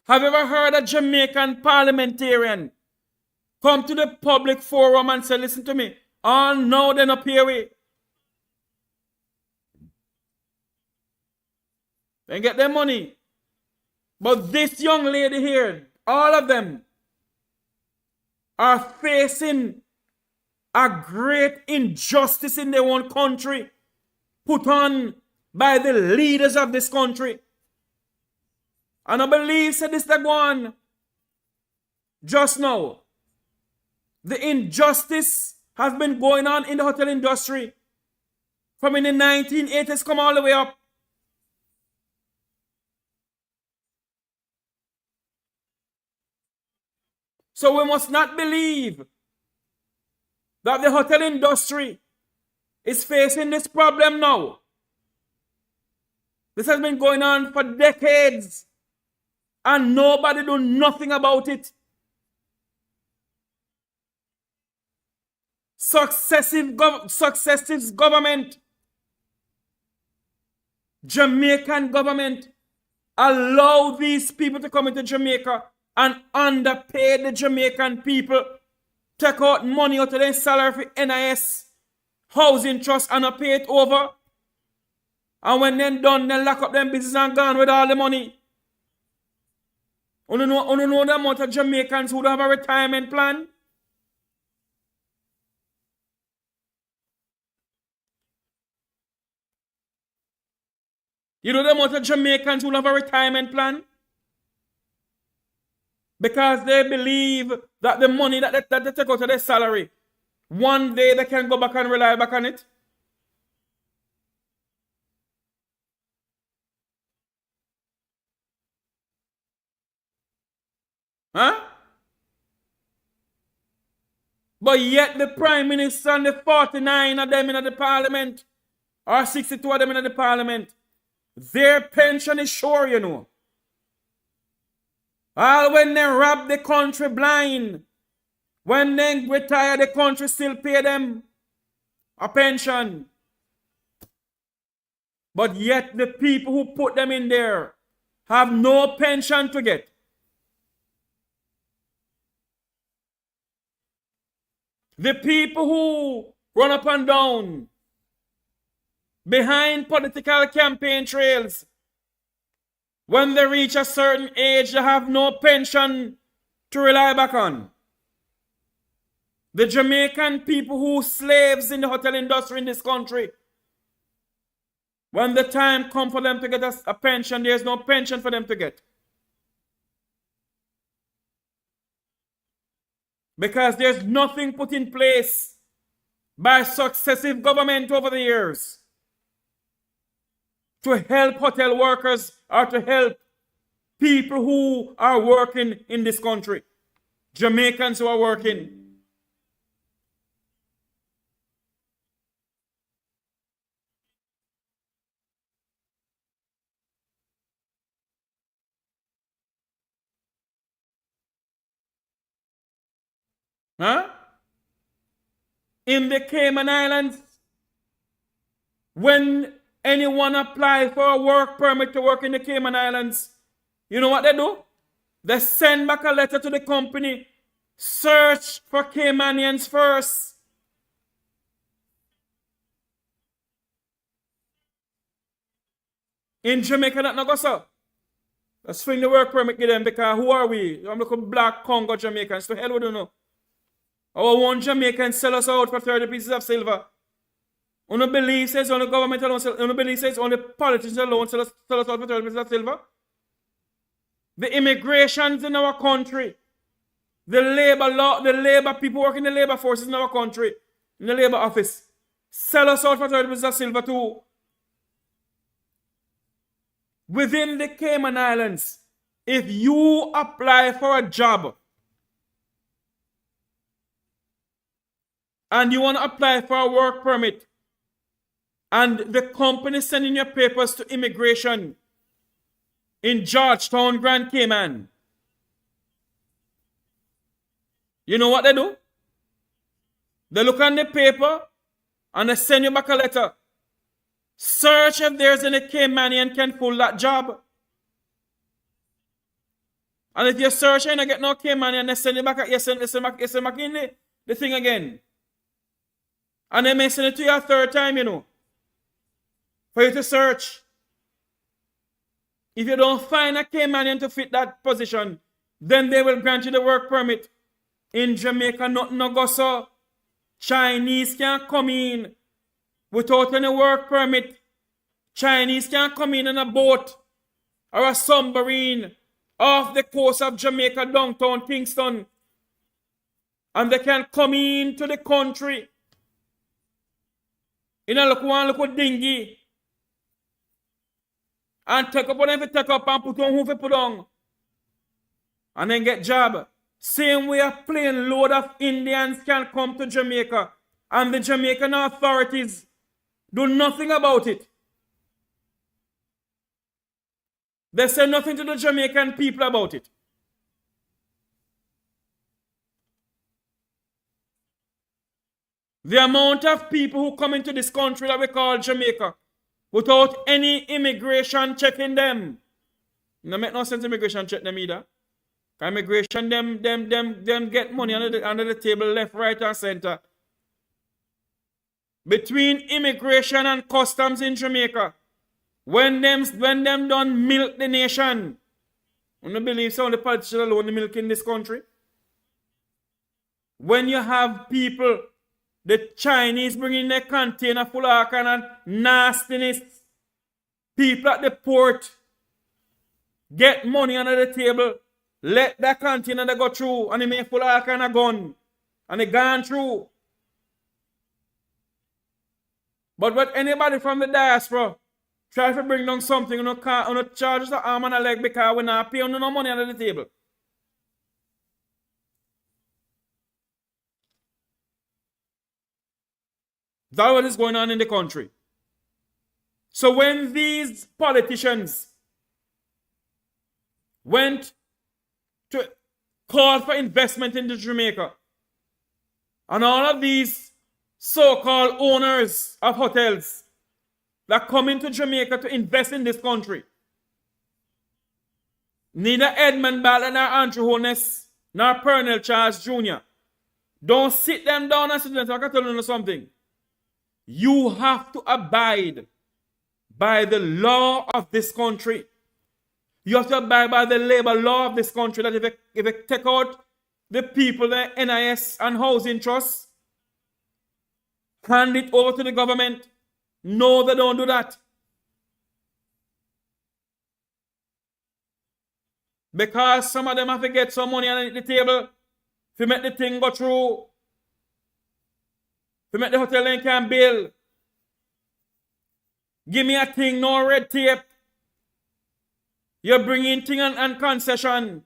Have you ever heard a Jamaican parliamentarian come to the public forum and say, listen to me, oh no, they're not pay away. They get their money. But this young lady here, all of them are facing a great injustice in their own country put on by the leaders of this country. And I believe, said this the one just now. The injustice has been going on in the hotel industry from in the 1980s come all the way up. So we must not believe that the hotel industry is facing this problem now. This has been going on for decades and nobody do nothing about it. Successive government, Jamaican government, allow these people to come into Jamaica and underpay the Jamaican people, take out money out of their salary for NIS, housing trust, and pay it over. And when they're done, they lock up them business and gone with all the money. You know the amount of Jamaicans who don't have a retirement plan? You know the amount of Jamaicans who don't have a retirement plan? Because they believe that the money that they take out of their salary, one day they can go back and rely back on it. Huh? But yet the Prime Minister and the 49 of them in the Parliament, or 62 of them in the Parliament, their pension is sure, you know. All when they rob the country blind, when they retire, the country still pay them a pension. But yet the people who put them in there have no pension to get. The people who run up and down behind political campaign trails, when they reach a certain age, they have no pension to rely back on. The Jamaican people who slaves in the hotel industry in this country, when the time comes for them to get a pension, there's no pension for them to get. Because there's nothing put in place by successive government over the years to help hotel workers or to help people who are working in this country. Jamaicans who are working. Huh? In the Cayman Islands, when anyone applies for a work permit to work in the Cayman Islands, you know what they do? They send back a letter to the company, search for Caymanians first. In Jamaica, that not go so. Let's swing the work permit to them because who are we? I'm looking black Congo Jamaicans. To hell we don't know. Our one Jamaican sell us out for 30 pieces of silver. Only believe says only government alone, only believe says only politicians alone sell us out for 30 pieces of silver. The immigrations in our country, the labor law, the labor people working in the labor forces in our country, in the labor office, sell us out for 30 pieces of silver too. Within the Cayman Islands, if you apply for a job, and you want to apply for a work permit, and the company sending your papers to immigration in Georgetown, Grand Cayman, you know what they do? They look on the paper and they send you back a letter. Search if there's any Caymanian can pull that job. And if you search and you get no Caymanian, they send you back, you send back in the thing again. And they may send it to you a third time, you know, for you to search. If you don't find a Caymanian to fit that position, then they will grant you the work permit. In Jamaica, nothing no go so. Chinese can't come in. without any work permit. Chinese can come in a boat or a submarine off the coast of Jamaica, downtown Kingston, and they can come into the country in a little dinghy and take up whatever take up and put on who put on and then get job. Same way a plane load of Indians can come to Jamaica and the Jamaican authorities do nothing about it. They say nothing to the Jamaican people about it. The amount of people who come into this country that we call Jamaica without any immigration checking them. No make no sense immigration check them either. Immigration them get money under the table left, right and center. Between immigration and customs in Jamaica, when them done milk the nation, I don't believe some of the politicians alone the milk in this country. When you have people, the Chinese bringing their container full of all kind of nastiness, people at the port get money under the table, let that container they go through, and they make full of all kind of gun, and they gone through. But with anybody from the diaspora try to bring down something, you know, charge the arm and a leg because we not pay no money under the table. That's what is going on in the country. So when these politicians went to call for investment into Jamaica, and all of these so-called owners of hotels that come into Jamaica to invest in this country, neither Edmund Ballard nor Andrew Holness nor Pernell Charles Jr. don't sit them down and sit them. I can tell you something. You have to abide by the law of this country. You have to abide by the labor law of this country. That if you take out the people, the NIS and housing trusts, hand it over to the government. No, they don't do that. Because some of them have to get some money on the table to make the thing go through. To make the hotel and can build. Give me a thing, no red tape. You're bringing thing and concession.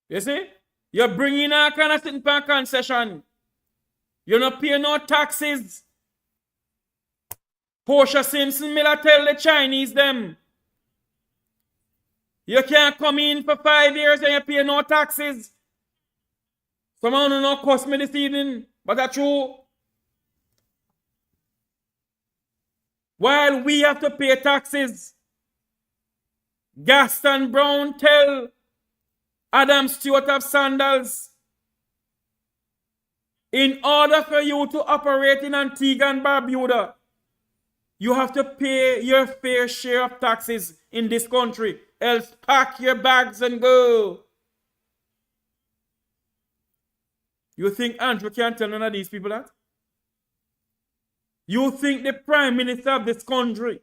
You see? You're bringing a kind of thing for concession. You're not paying no taxes. Portia Simpson Miller tell the Chinese them. You can't come in for 5 years and you pay no taxes. Someone who not cost me this evening, but that's true. While we have to pay taxes, Gaston Brown tell Adam Stewart of Sandals, in order for you to operate in Antigua and Barbuda, you have to pay your fair share of taxes in this country. Else pack your bags and go. You think Andrew can't tell none of these people that? You think the Prime Minister of this country,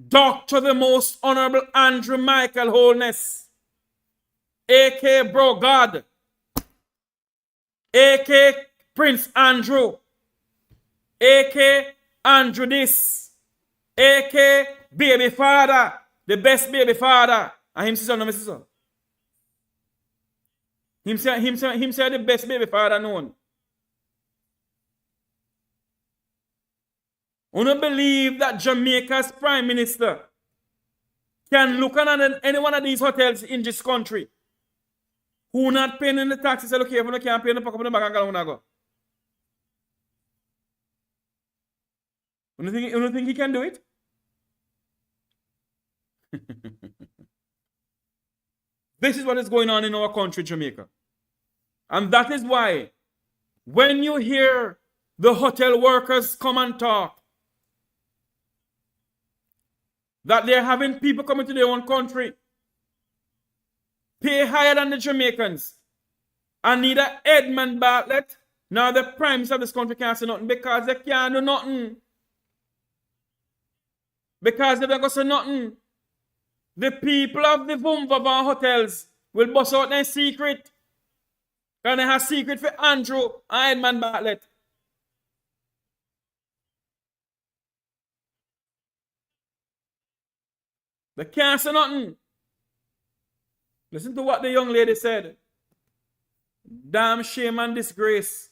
Dr. the Most Honorable Andrew Michael Holness, a.k.a. Bro God, a.k.a. Prince Andrew, a.k.a. Andrew this, a.k.a. Baby Father, the best baby father, and him sister, no sister. Him say the best baby father known. I don't believe that Jamaica's Prime Minister can look at any one of these hotels in this country who not paying the taxes. Say, look here, if you can't pay the pocket, the bag and go. You don't think he can do it? This is what is going on in our country, Jamaica. And that is why when you hear the hotel workers come and talk that they're having people coming to their own country, pay higher than the Jamaicans, And neither Edmund Bartlett nor the Prime Minister of this country can't say nothing because they can't do nothing. Because they don't go say nothing. The people of the Vumvavan hotels will bust out their secret. Because they have secret for Andrew and Edmund Bartlett. They can't say nothing. Listen to what the young lady said. Damn shame and disgrace.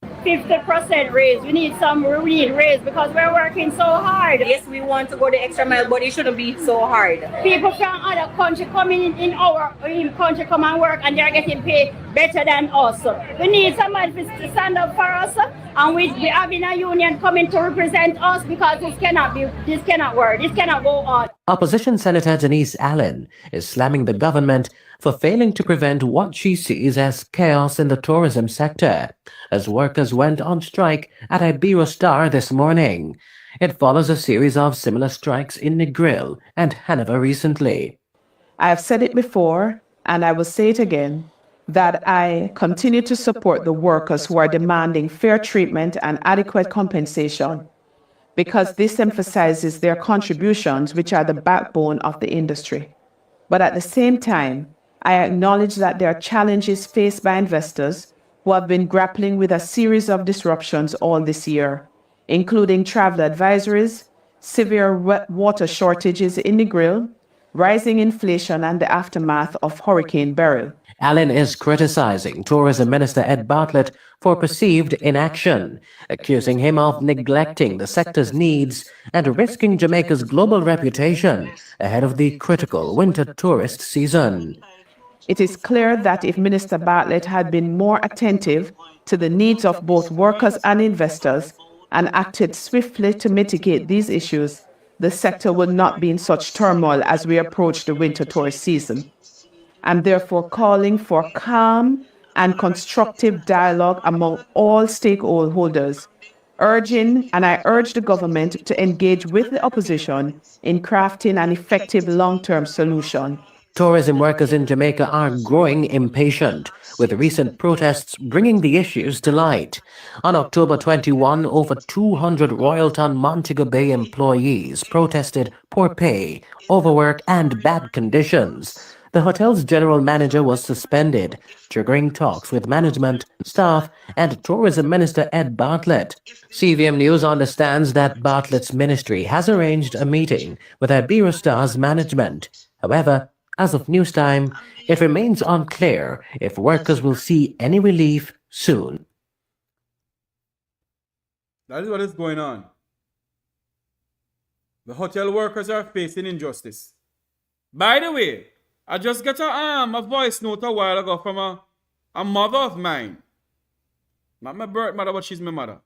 50% raise. We need some real raise because we're working so hard. Yes, we want to go the extra mile, but it shouldn't be so hard. People from other country coming in our country come and work and they're getting paid better than us. We need somebody to stand up for us, and we having a union coming to represent us because this cannot work. This cannot go on. Opposition Senator Denise Allen is slamming the government for failing to prevent what she sees as chaos in the tourism sector, as workers went on strike at Iberostar this morning. It follows a series of similar strikes in Negril and Hanover recently. I have said it before, and I will say it again, that I continue to support the workers who are demanding fair treatment and adequate compensation, because this emphasizes their contributions, which are the backbone of the industry. But at the same time, I acknowledge that there are challenges faced by investors who have been grappling with a series of disruptions all this year, including travel advisories, severe water shortages in Negril, rising inflation, and the aftermath of Hurricane Beryl. Allen is criticizing Tourism Minister Ed Bartlett for perceived inaction, accusing him of neglecting the sector's needs and risking Jamaica's global reputation ahead of the critical winter tourist season. It is clear that if Minister Bartlett had been more attentive to the needs of both workers and investors and acted swiftly to mitigate these issues, the sector would not be in such turmoil as we approach the winter tourist season. I'm therefore calling for calm and constructive dialogue among all stakeholders, I urge the government to engage with the opposition in crafting an effective long-term solution. Tourism workers in Jamaica are growing impatient, with recent protests bringing the issues to light. On October 21, over 200 Royalton Montego Bay employees protested poor pay, overwork, and bad conditions. The hotel's general manager was suspended, triggering talks with management, staff, and Tourism Minister Ed Bartlett. CVM News understands that Bartlett's ministry has arranged a meeting with Iberostar's management. However, as of news time, it remains unclear if workers will see any relief soon. That is what is going on. The hotel workers are facing injustice. By the way, I just got a voice note a while ago from a mother of mine. Not my birth mother, but she's my mother.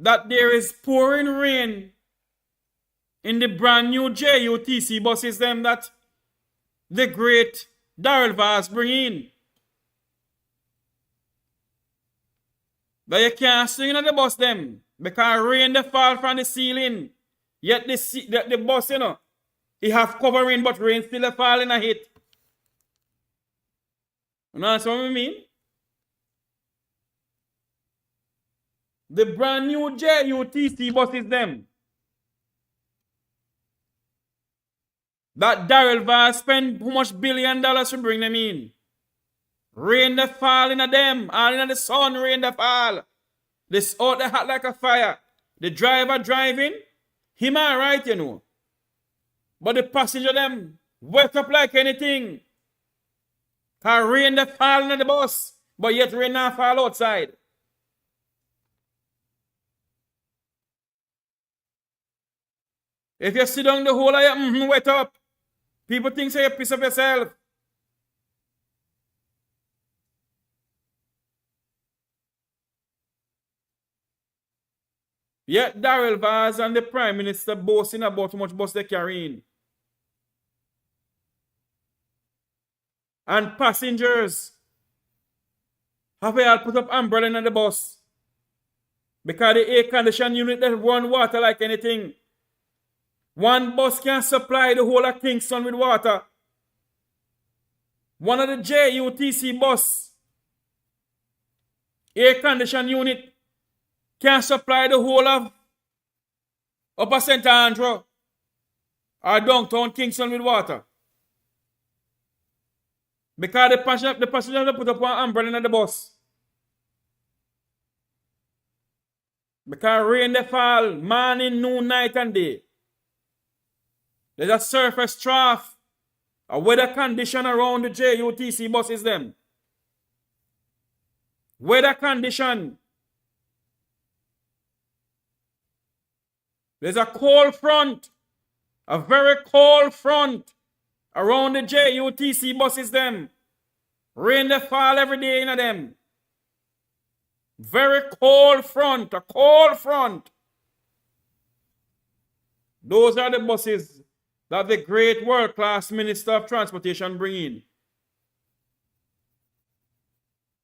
That there is pouring rain in the brand new JUTC buses them that the great Darrell Vaz bring in. That you can't swing in the bus them because rain they fall from the ceiling. Yet the bus, you know, it have covering but rain still fall in a hit. You know what I mean? The brand new JUTC buses them that Darrell Vaz spend how much $1 billion to bring them in. Rain the fall in them, all in the sun, rain the fall. This out the hot like a fire. The driver driving, him alright, you know. But the passenger them wet up like anything. Cause rain the fall in the bus, but yet rain not fall outside. If you sit down the whole of your wet up, people think say you piss up yourself. Yet Darrell Vaz and the Prime Minister boasting about how much bus they carrying. And passengers have they all put up umbrella in the bus because the air conditioning unit that run water like anything. One bus can supply the whole of Kingston with water. One of the JUTC bus air condition unit can supply the whole of Upper St. Andrew or downtown Kingston with water. Because the passenger put up one umbrella in the bus. Because rain they fall morning, noon, night and day. There's a surface trough, a weather condition around the JUTC buses them. Weather condition. There's a cold front, a very cold front around the JUTC buses them. Rain they fall every day in them. Very cold front, a cold front. Those are the buses that the great world-class Minister of Transportation bring in.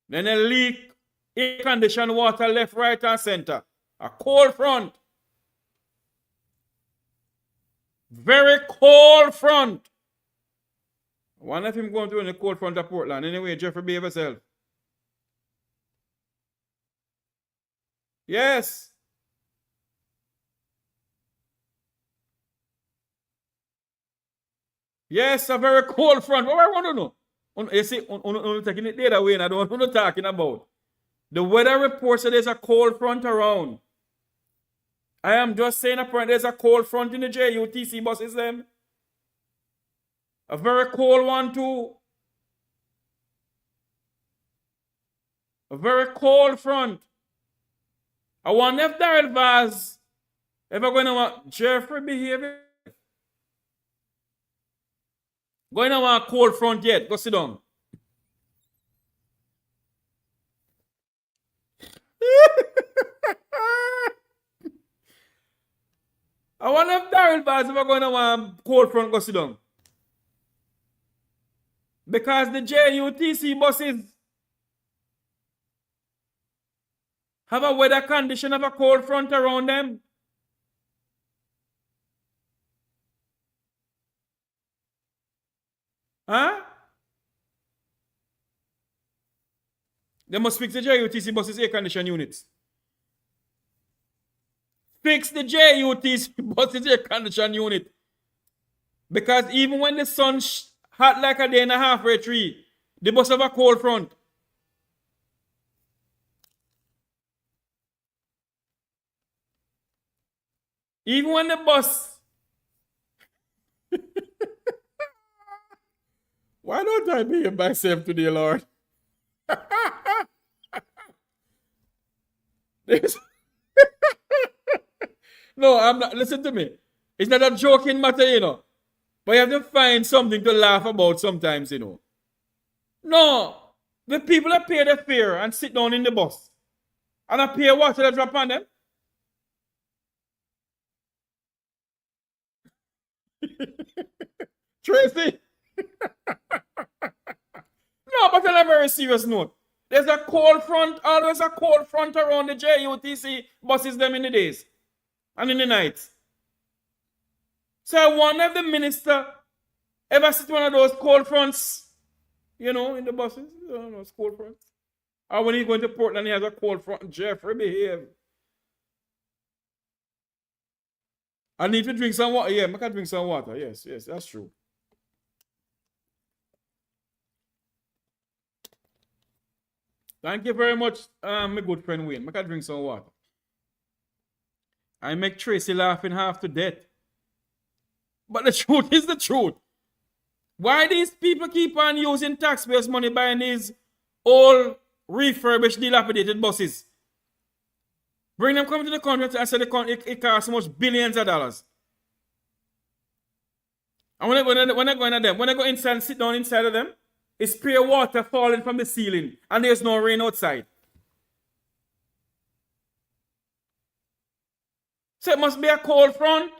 Then a leak, air-conditioned water left, right, and center. A cold front. Very cold front. I wonder if him going to in the cold front of Portland. Anyway, Jeffrey, behave yourself. Yes. Yes, a very cold front. What I want to know? You see, taking it the other way, and I don't know what I'm talking about. The weather report said there's a cold front around. I am just saying there's a cold front in the JUTC buses them. A very cold one too. A very cold front. I wonder if Daryl Vaz ever going to want Jeffrey behavior. Going to want a cold front yet. Go sit down. I wonder if Daryl Vaz ever going to want a cold front. Go sit down. Because the JUTC buses have a weather condition of a cold front around them. Huh? They must fix the JUTC buses air condition units. Fix the JUTC buses air condition unit. Because even when the sun hot like a day and a halfway tree, the bus have a cold front. Even when the bus... Why don't I behave myself today, Lord? No, I'm not. Listen to me. It's not a joking matter, you know. But you have to find something to laugh about sometimes, you know. No. The people that pay the fare and sit down in the bus and I pay water that drop on them. Tracy? No, but on a very serious note, there's a cold front, always a cold front around the JUTC buses them in the days and in the nights. So I wonder if the minister ever sit one of those cold fronts, you know, in the buses, you know, those cold fronts. Or when he's going to Portland, he has a cold front. Jeffrey, behave. I need to drink some water. Yeah, I can drink some water. Yes, that's true. Thank you very much, my good friend Wayne. I can drink some water. I make Tracy laughing half to death. But the truth is the truth. Why these people keep on using taxpayers' money buying these old, refurbished, dilapidated buses? Bring them come to the country and say it costs so much billions of dollars. And when I go inside and sit down inside of them, it's pure water falling from the ceiling and there's no rain outside. So it must be a cold front.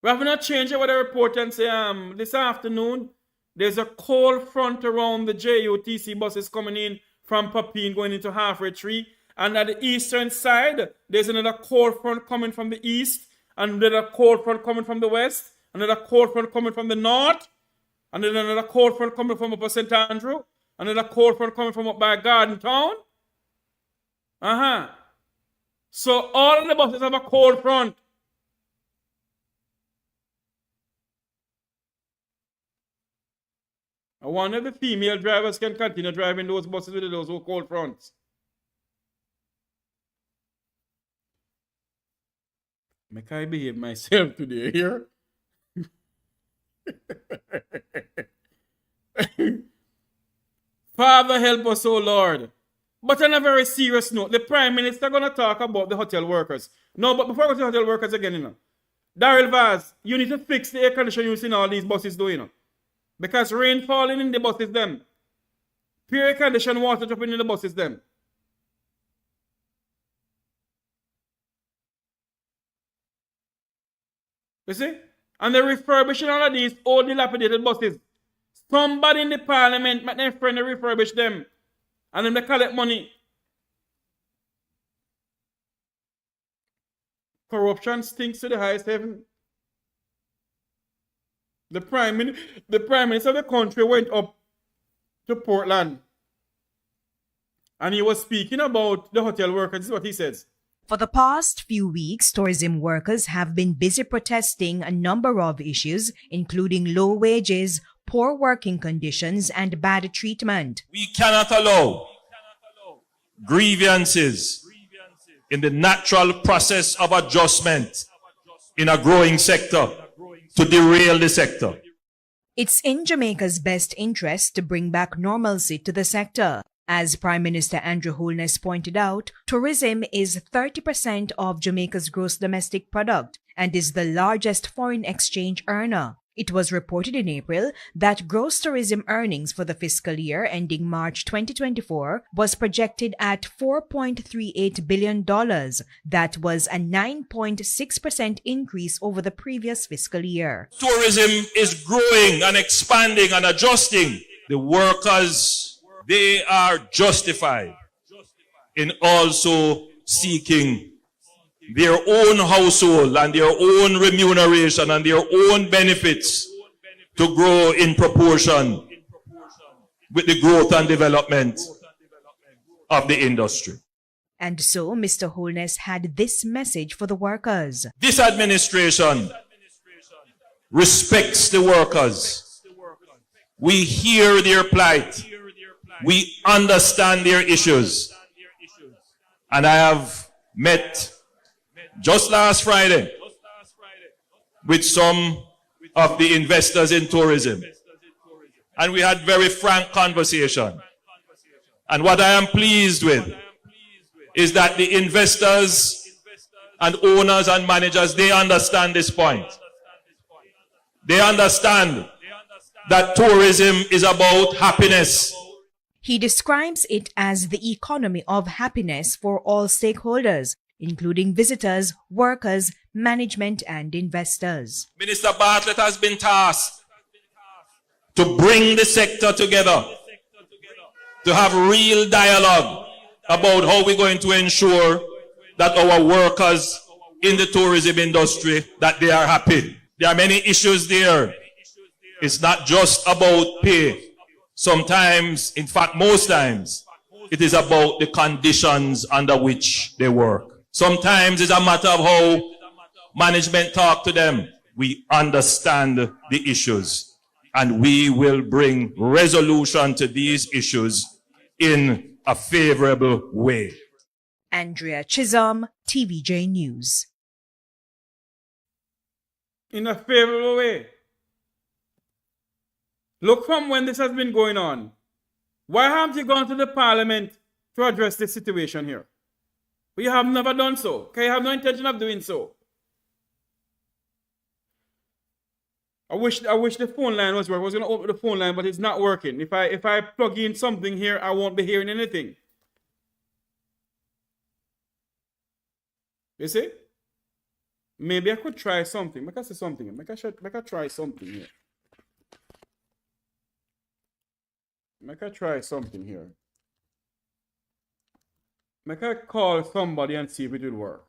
We have not changed the weather report and say this afternoon there's a cold front around the JUTC buses coming in from Papine going into Halfway Tree. And at the eastern side, there's another cold front coming from the east and another cold front coming from the west. another cold front coming from the north, and then another cold front coming from up St. Andrew, another cold front coming from up by Garden Town. So all of the buses have a cold front. I wonder if the female drivers can continue driving those buses with those cold fronts. Make I behave myself today here? Father help us, oh Lord. But on a very serious note, the Prime Minister going to talk about the hotel workers. No, but before I go to the hotel workers again, Daryl Vaz, you need to fix the air conditioning using all these buses, because rain falling in the buses, them. Pure conditioned water dropping in the buses, them. You see? And they're refurbishing all of these old dilapidated buses. Somebody in the parliament make their friend refurbish them. And then they collect money. Corruption stinks to the highest heaven. The Prime Minister of the country went up to Portland. And he was speaking about the hotel workers. This is what he says. For the past few weeks, tourism workers have been busy protesting a number of issues, including low wages, poor working conditions, and bad treatment. We cannot allow grievances in the natural process of adjustment in a growing sector to derail the sector. It's in Jamaica's best interest to bring back normalcy to the sector. As Prime Minister Andrew Holness pointed out, tourism is 30% of Jamaica's gross domestic product and is the largest foreign exchange earner. It was reported in April that gross tourism earnings for the fiscal year ending March 2024 was projected at $4.38 billion. That was a 9.6% increase over the previous fiscal year. Tourism is growing and expanding and adjusting. The workers, they are justified in also seeking their own household and their own remuneration and their own benefits to grow in proportion with the growth and development of the industry. And so Mr. Holness had this message for the workers. This administration respects the workers. We hear their plight. We understand their issues. And I have met just last Friday with some of the investors in tourism. And we had very frank conversation. And what I am pleased with is that the investors and owners and managers, they understand this point. They understand that tourism is about happiness. He describes it as the economy of happiness for all stakeholders, including visitors, workers, management, and investors. Minister Bartlett has been tasked to bring the sector together, to have real dialogue about how we're going to ensure that our workers in the tourism industry, that they are happy. There are many issues there. It's not just about pay. Sometimes, in fact, most times, it is about the conditions under which they work. Sometimes it's a matter of how management talk to them. We understand the issues, and we will bring resolution to these issues in a favorable way. Andrea Chisholm, TVJ News. In a favorable way. Look, from when this has been going on, why haven't you gone to the parliament to address this situation here? But you have never done so. Okay, you have no intention of doing so. I wish the phone line was working. I was going to open the phone line, but it's not working. If I plug in something here, I won't be hearing anything. You see? Maybe I could try something. Make I say something. Make I try something here. Make I try something here. Make I call somebody and see if it will work.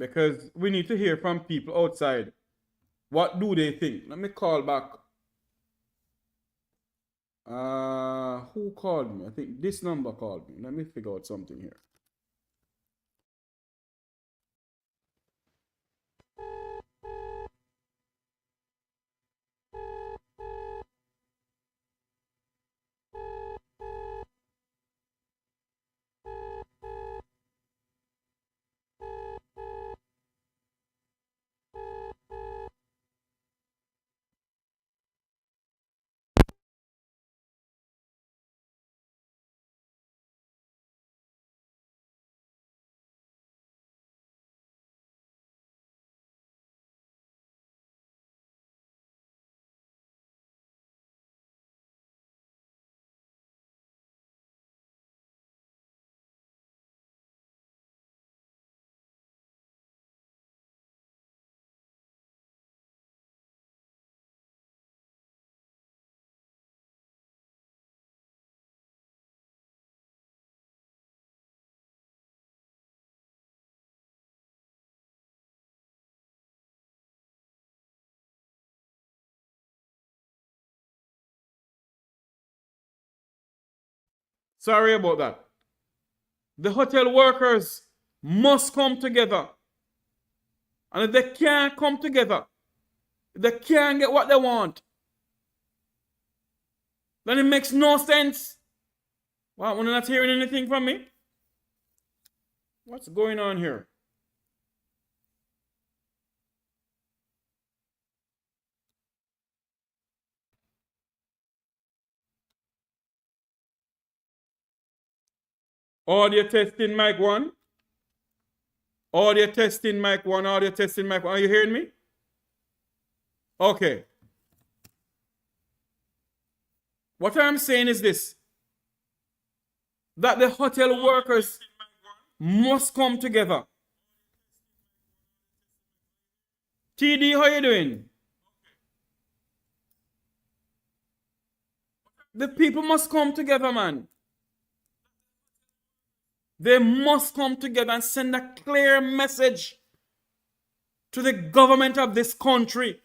because we need to hear from people outside. What do they think? Let me call back. Who called me? I think this number called me. Let me figure out something here. Sorry about that. The hotel workers must come together. And if they can't come together, if they can't get what they want, then it makes no sense. Wow, we're not hearing anything from me? What's going on here? Audio testing mic 1. Audio testing mic 1. Audio testing mic 1. Are you hearing me? Okay. What I'm saying is this. That the hotel workers must come together. TD, how you doing? The people must come together, man. They must come together and send a clear message to the government of this country.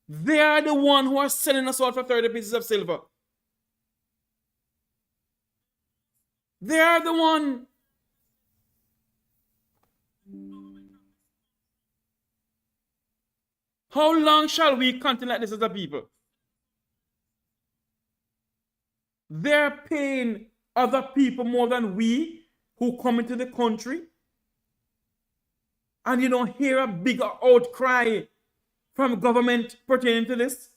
They are the one who are selling us out for 30 pieces of silver. They are the one. How long shall we continue like this as a people? They're paying other people more than we who come into the country. And you don't hear a bigger outcry from government pertaining to this.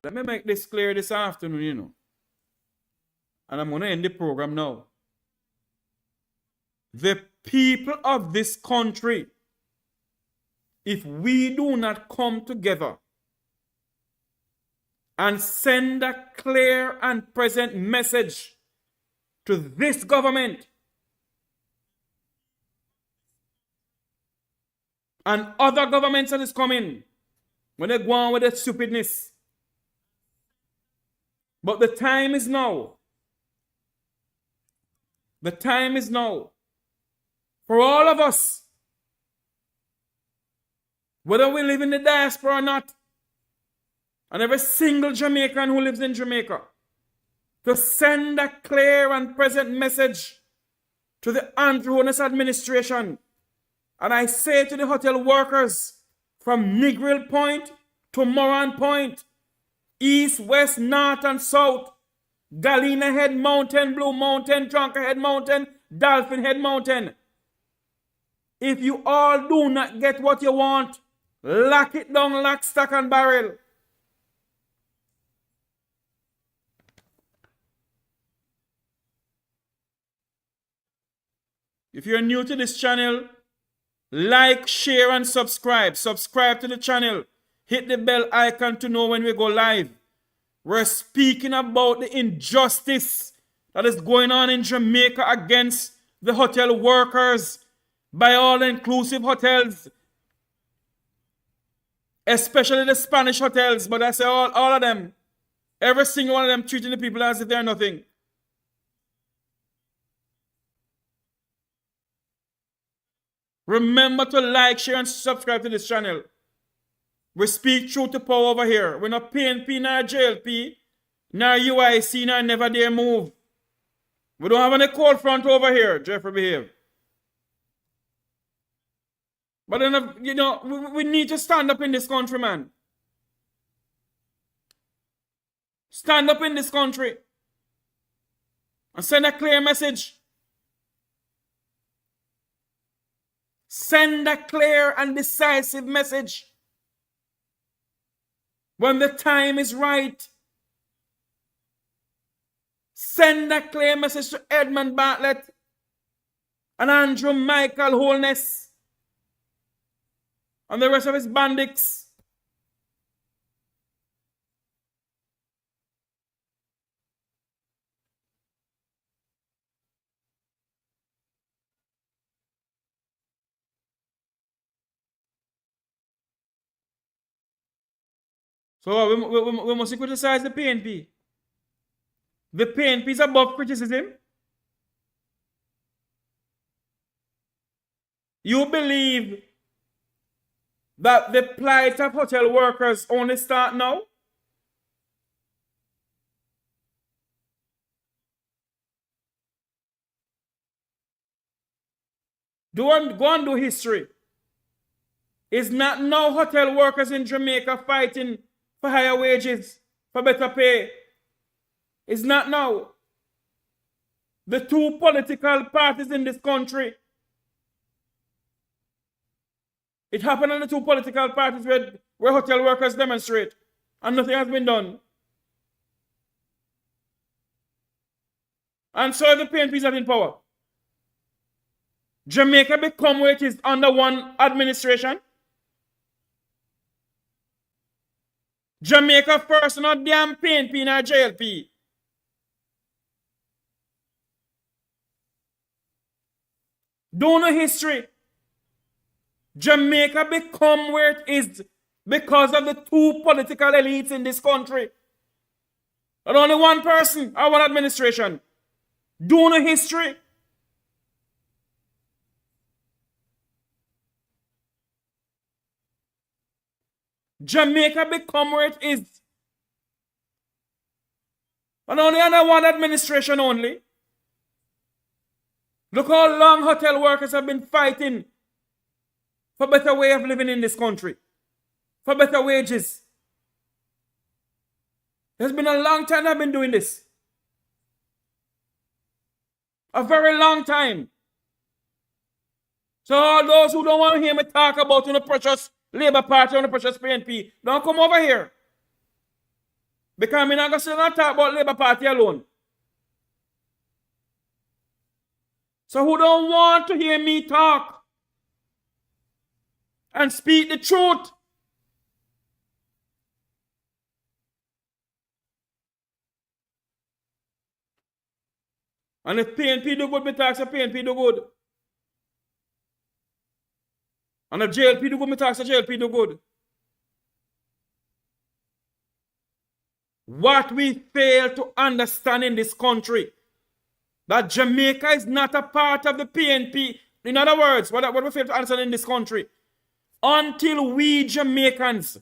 Let me make this clear this afternoon, you know. And I'm going to end the program now. The people of this country, if we do not come together and send a clear and present message to this government and other governments that is coming, when they go on with their stupidness. But the time is now. The time is now for all of us, whether we live in the diaspora or not, and every single Jamaican who lives in Jamaica, to send a clear and present message to the Andrew Holness administration. And I say to the hotel workers from Negril Point to Moran Point, East, West, North, and South, Galena Head Mountain, Blue Mountain, Drunker Head Mountain, Dolphin Head Mountain. If you all do not get what you want, lock it down, lock, stock, and barrel. If you're new to this channel, like, share, and subscribe. Subscribe to the channel. Hit the bell icon to know when we go live. We're speaking about the injustice that is going on in Jamaica against the hotel workers by all-inclusive hotels, especially the Spanish hotels, but I say all of them. Every single one of them treating the people as if they're nothing. Remember to like, share, and subscribe to this channel. We speak truth to power over here. We're not PNP, nor JLP, nor UIC, nor Never Dare Move. We don't have any cold front over here, Jeffrey Behave. But then, you know, we need to stand up in this country, man. Stand up in this country and send a clear message. Send a clear and decisive message. When the time is right, send a clear message to Edmund Bartlett and Andrew Michael Holness and the rest of his bandits. So we must criticize the PNP. The PNP is above criticism. You believe that the plight of hotel workers only start now? Go and do history. Is not now hotel workers in Jamaica fighting for higher wages, for better pay? It's not now. The two political parties in this country. It happened on the two political parties where hotel workers demonstrate, and nothing has been done. And so the PNP is not in power. Jamaica become where it is under one administration. Jamaica first, not damn PNP nor JLP. Do no history. Jamaica become where it is because of the two political elites in this country. Not only one person or one administration. Do no history. Jamaica become where it is. And only under one administration only. Look how long hotel workers have been fighting for better way of living in this country. For better wages. It's been a long time I've been doing this. A very long time. So all those who don't want to hear me talk about the precious Labour Party and the precious PNP, don't come over here. Because I'm not going to talk about Labour Party alone. So who don't want to hear me talk and speak the truth? And if PNP do good, me talk, so PNP do good. And if JLP do good, me talk, so JLP do good. What we fail to understand in this country, that Jamaica is not a part of the PNP. In other words, what we fail to understand in this country, until we Jamaicans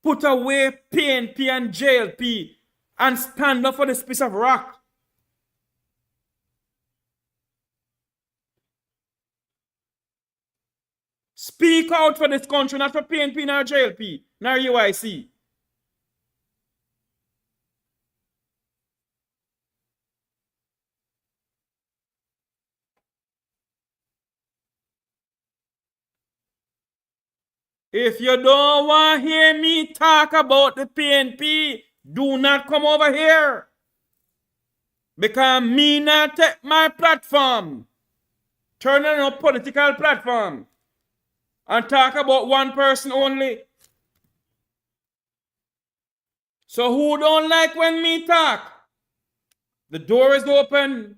put away PNP and JLP and stand up for this piece of rock, speak out for this country, not for PNP, nor JLP, nor UIC. If you don't want to hear me talk about the PNP, do not come over here. Because me not take my platform, turn on a political platform, and talk about one person only. So who don't like when me talk? The door is open.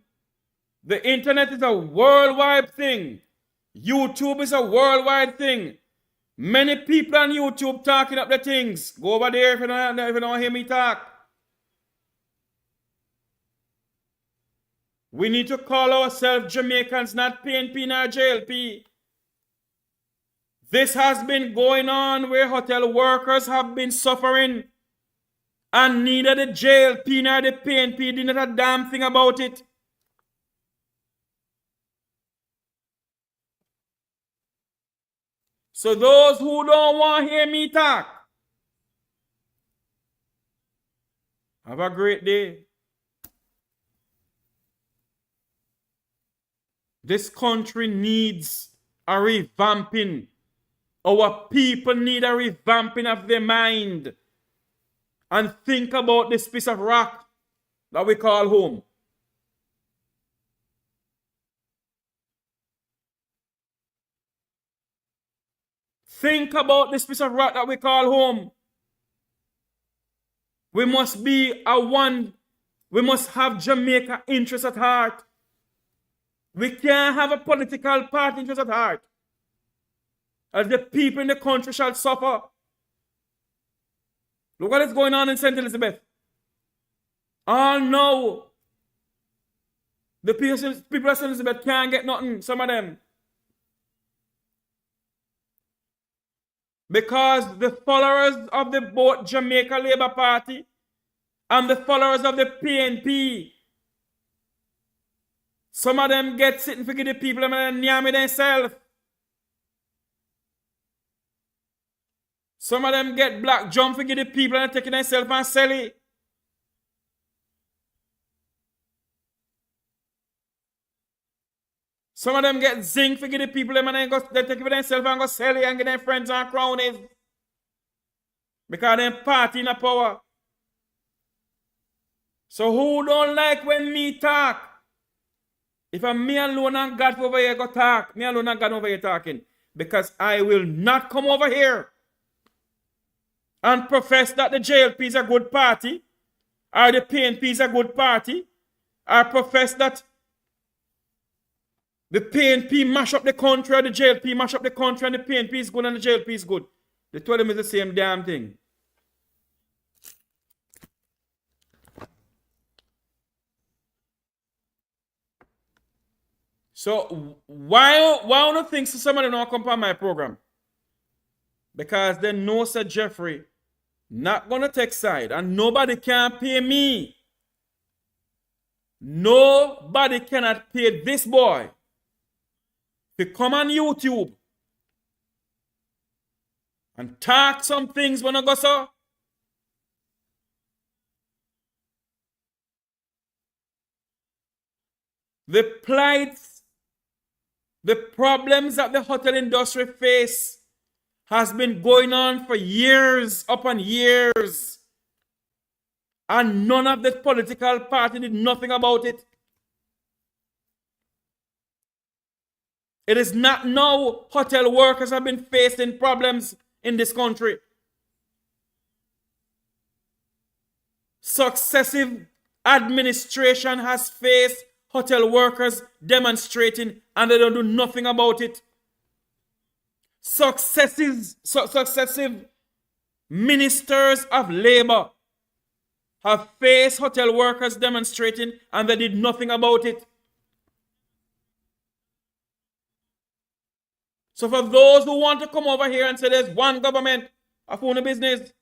The internet is a worldwide thing. YouTube is a worldwide thing. Many people on YouTube talking up the things. Go over there if you don't hear me talk. We need to call ourselves Jamaicans, not PNP nor JLP. This has been going on where hotel workers have been suffering, and neither the JLP nor the PNP did not a damn thing about it. So those who don't want to hear me talk, have a great day. This country needs a revamping. Our people need a revamping of their mind. And think about this piece of rock that we call home. Think about this piece of rock that we call home. We must be we must have Jamaica interests at heart. We can't have a political party interest at heart, as the people in the country shall suffer. Look what is going on in St. Elizabeth. All know the people of St. Elizabeth can't get nothing, some of them. Because the followers of the both Jamaica Labour Party and the followers of the PNP, some of them get sitting for the people and near me themselves. Some of them get black jump for the people and taking themselves and sell it. Some of them get zinc for the people and they take it for themselves and go sell it and get their friends and cronies. Because they're party in the power. So who don't like when me talk? If I'm me alone and God over here go talk, me alone and God over here talking. Because I will not come over here and profess that the JLP is a good party, or the PNP is a good party, or profess that the PNP mash up the country, or the JLP mash up the country, and the PNP is good and the JLP is good. The two of them is the same damn thing. So why don't think somebody don't come on my program? Because they know Sir Jeffrey not gonna take side, and nobody can pay me. Nobody cannot pay this boy to come on YouTube and talk some things when I go so. The plights, the problems that the hotel industry face has been going on for years upon years. And none of the political party did nothing about it. It is not now hotel workers have been facing problems in this country. Successive administration has faced hotel workers demonstrating and they don't do nothing about it. Successive ministers of labor have faced hotel workers demonstrating and they did nothing about it. So for those who want to come over here and say there's one government of own business,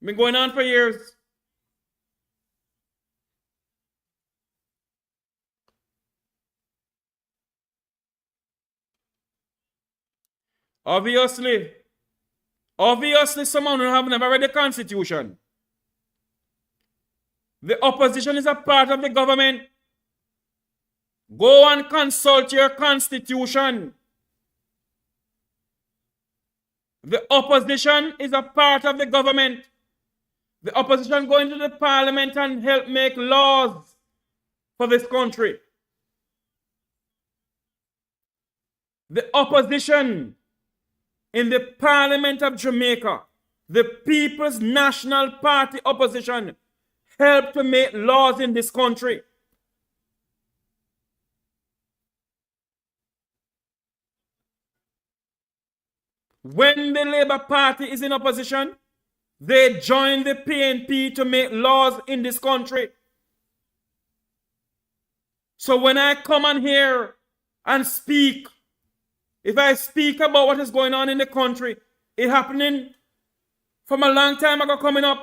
been going on for years. Obviously, someone who have never read the Constitution. The opposition is a part of the government. Go and consult your Constitution. The opposition is a part of the government. The opposition go into the parliament and help make laws for this country. The opposition in the Parliament of Jamaica, the People's National Party opposition, help to make laws in this country. When the Labour Party is in opposition, they join the PNP to make laws in this country. So when I come on here and speak, if I speak about what is going on in the country, it happening from a long time ago coming up.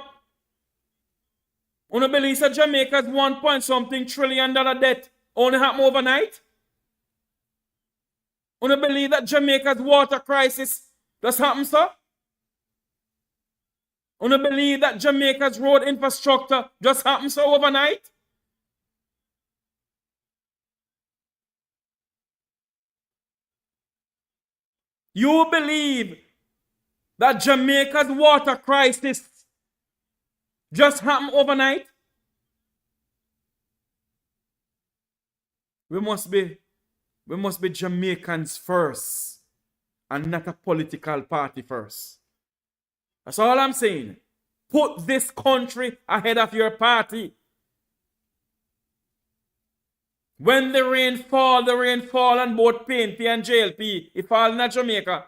Una believe that Jamaica's 1 point something trillion dollar debt only happen overnight? Una believe that Jamaica's water crisis just happened, sir? Una believe that Jamaica's road infrastructure just happened so overnight? You believe that Jamaica's water crisis just happened overnight? We must be Jamaicans first and not a political party first. That's all I'm saying. Put this country ahead of your party. When the rain fall on both PNP and JLP. It fall in Jamaica.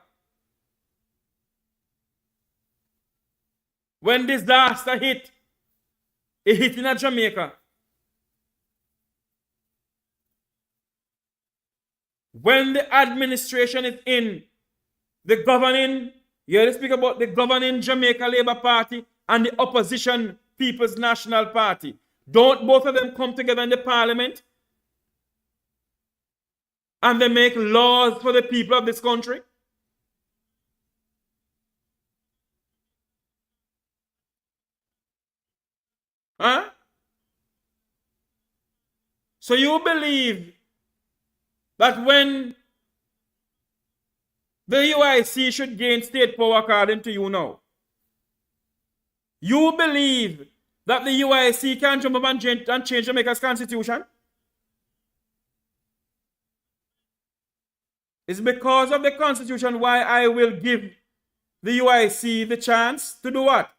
When disaster hit, it hit in Jamaica. When the administration is in, the governing, you hear speak about the governing Jamaica Labour Party and the opposition People's National Party. Don't both of them come together in the parliament and they make laws for the people of this country? Huh? So you believe that when the UIC should gain state power according to you now, you believe that the UIC can jump up and change Jamaica's constitution? It's because of the constitution why I will give the UIC the chance to do what?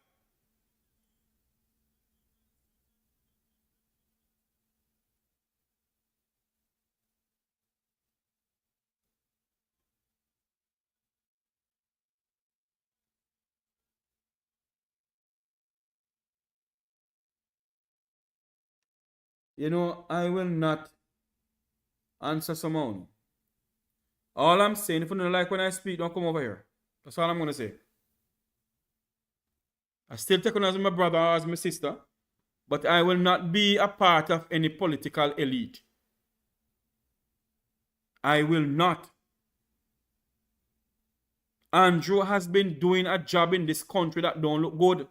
You know, I will not answer someone. All I'm saying, if you don't like when I speak, don't come over here. That's all I'm going to say. I still take on as my brother or as my sister, but I will not be a part of any political elite. I will not. Andrew has been doing a job in this country that don't look good.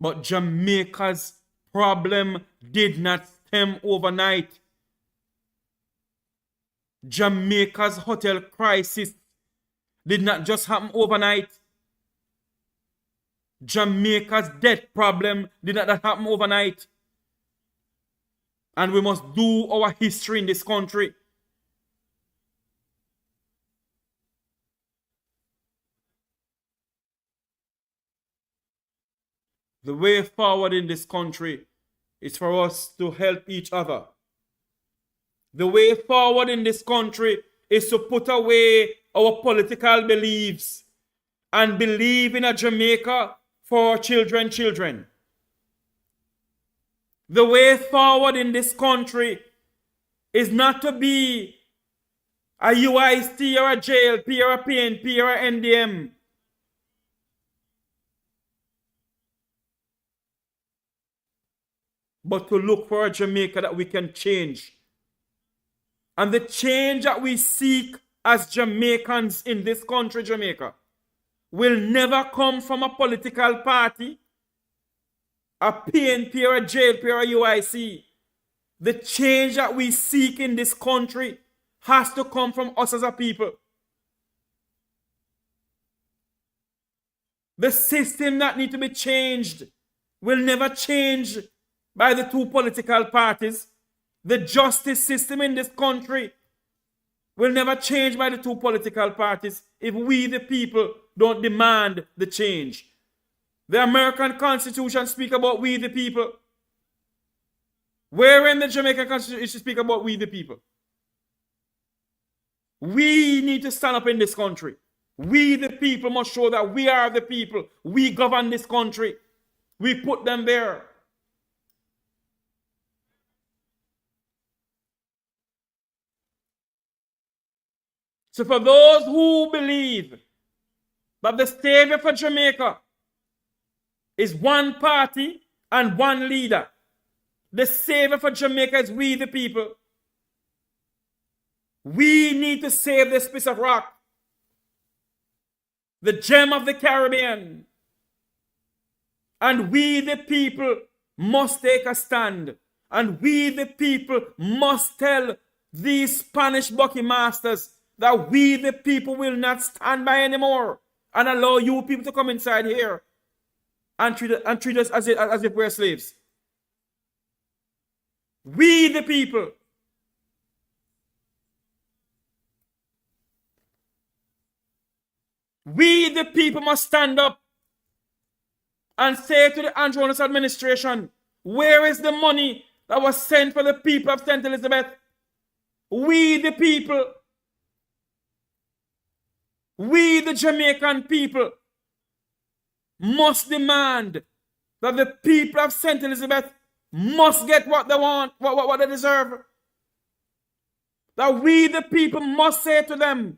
But Jamaica's problem did not stem overnight. Jamaica's hotel crisis did not just happen overnight. Jamaica's debt problem did not happen overnight. And we must do our history in this country. The way forward in this country is for us to help each other. The way forward in this country is to put away our political beliefs and believe in a Jamaica for children. The way forward in this country is not to be a UIC or a JLP or a PNP or a NDM. But to look for a Jamaica that we can change. And the change that we seek as Jamaicans in this country, Jamaica, will never come from a political party, a PNP or a JLP or a UIC. The change that we seek in this country has to come from us as a people. The system that needs to be changed will never change by the two political parties. The justice system in this country will never change by the two political parties if we, the people, don't demand the change. The American Constitution speaks about we, the people. Where in the Jamaican Constitution speak about we, the people? We need to stand up in this country. We, the people, must show that we are the people. We govern this country. We put them there. So for those who believe that the savior for Jamaica is one party and one leader, the savior for Jamaica is we the people. We need to save this piece of rock, the gem of the Caribbean. And we the people must take a stand. And we the people must tell these Spanish bucky masters that we the people will not stand by anymore and allow you people to come inside here and treat us as if we're slaves. We the people. We the people must stand up and say to the Andrew Holness administration, where is the money that was sent for the people of St. Elizabeth? We the people, we the Jamaican people must demand that the people of St. Elizabeth must get what they want, what they deserve. That we the people must say to them,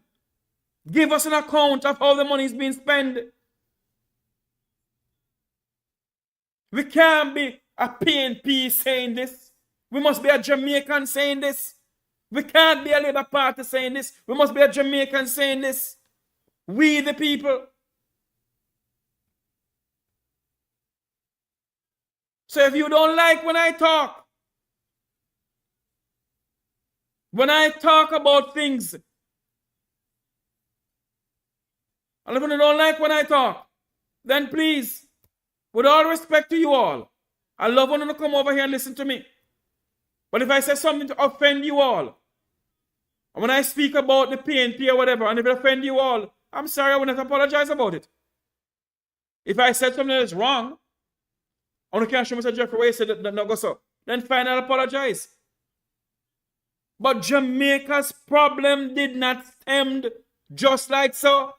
give us an account of how the money is being spent. We can't be a PNP saying this. We must be a Jamaican saying this. We can't be a Labour Party saying this. We must be a Jamaican saying this. We the people. So if you don't like when I talk about things, and if you don't like when I talk, then please, with all respect to you all, I love when you come over here and listen to me. But if I say something to offend you all, and when I speak about the PNP or whatever, and if it offend you all, I'm sorry, I will not apologize about it. If I said something that is wrong, and you can't show Mr. Jeffrey Way said that not go so, then fine, I'll apologize. But Jamaica's problem did not stem just like so.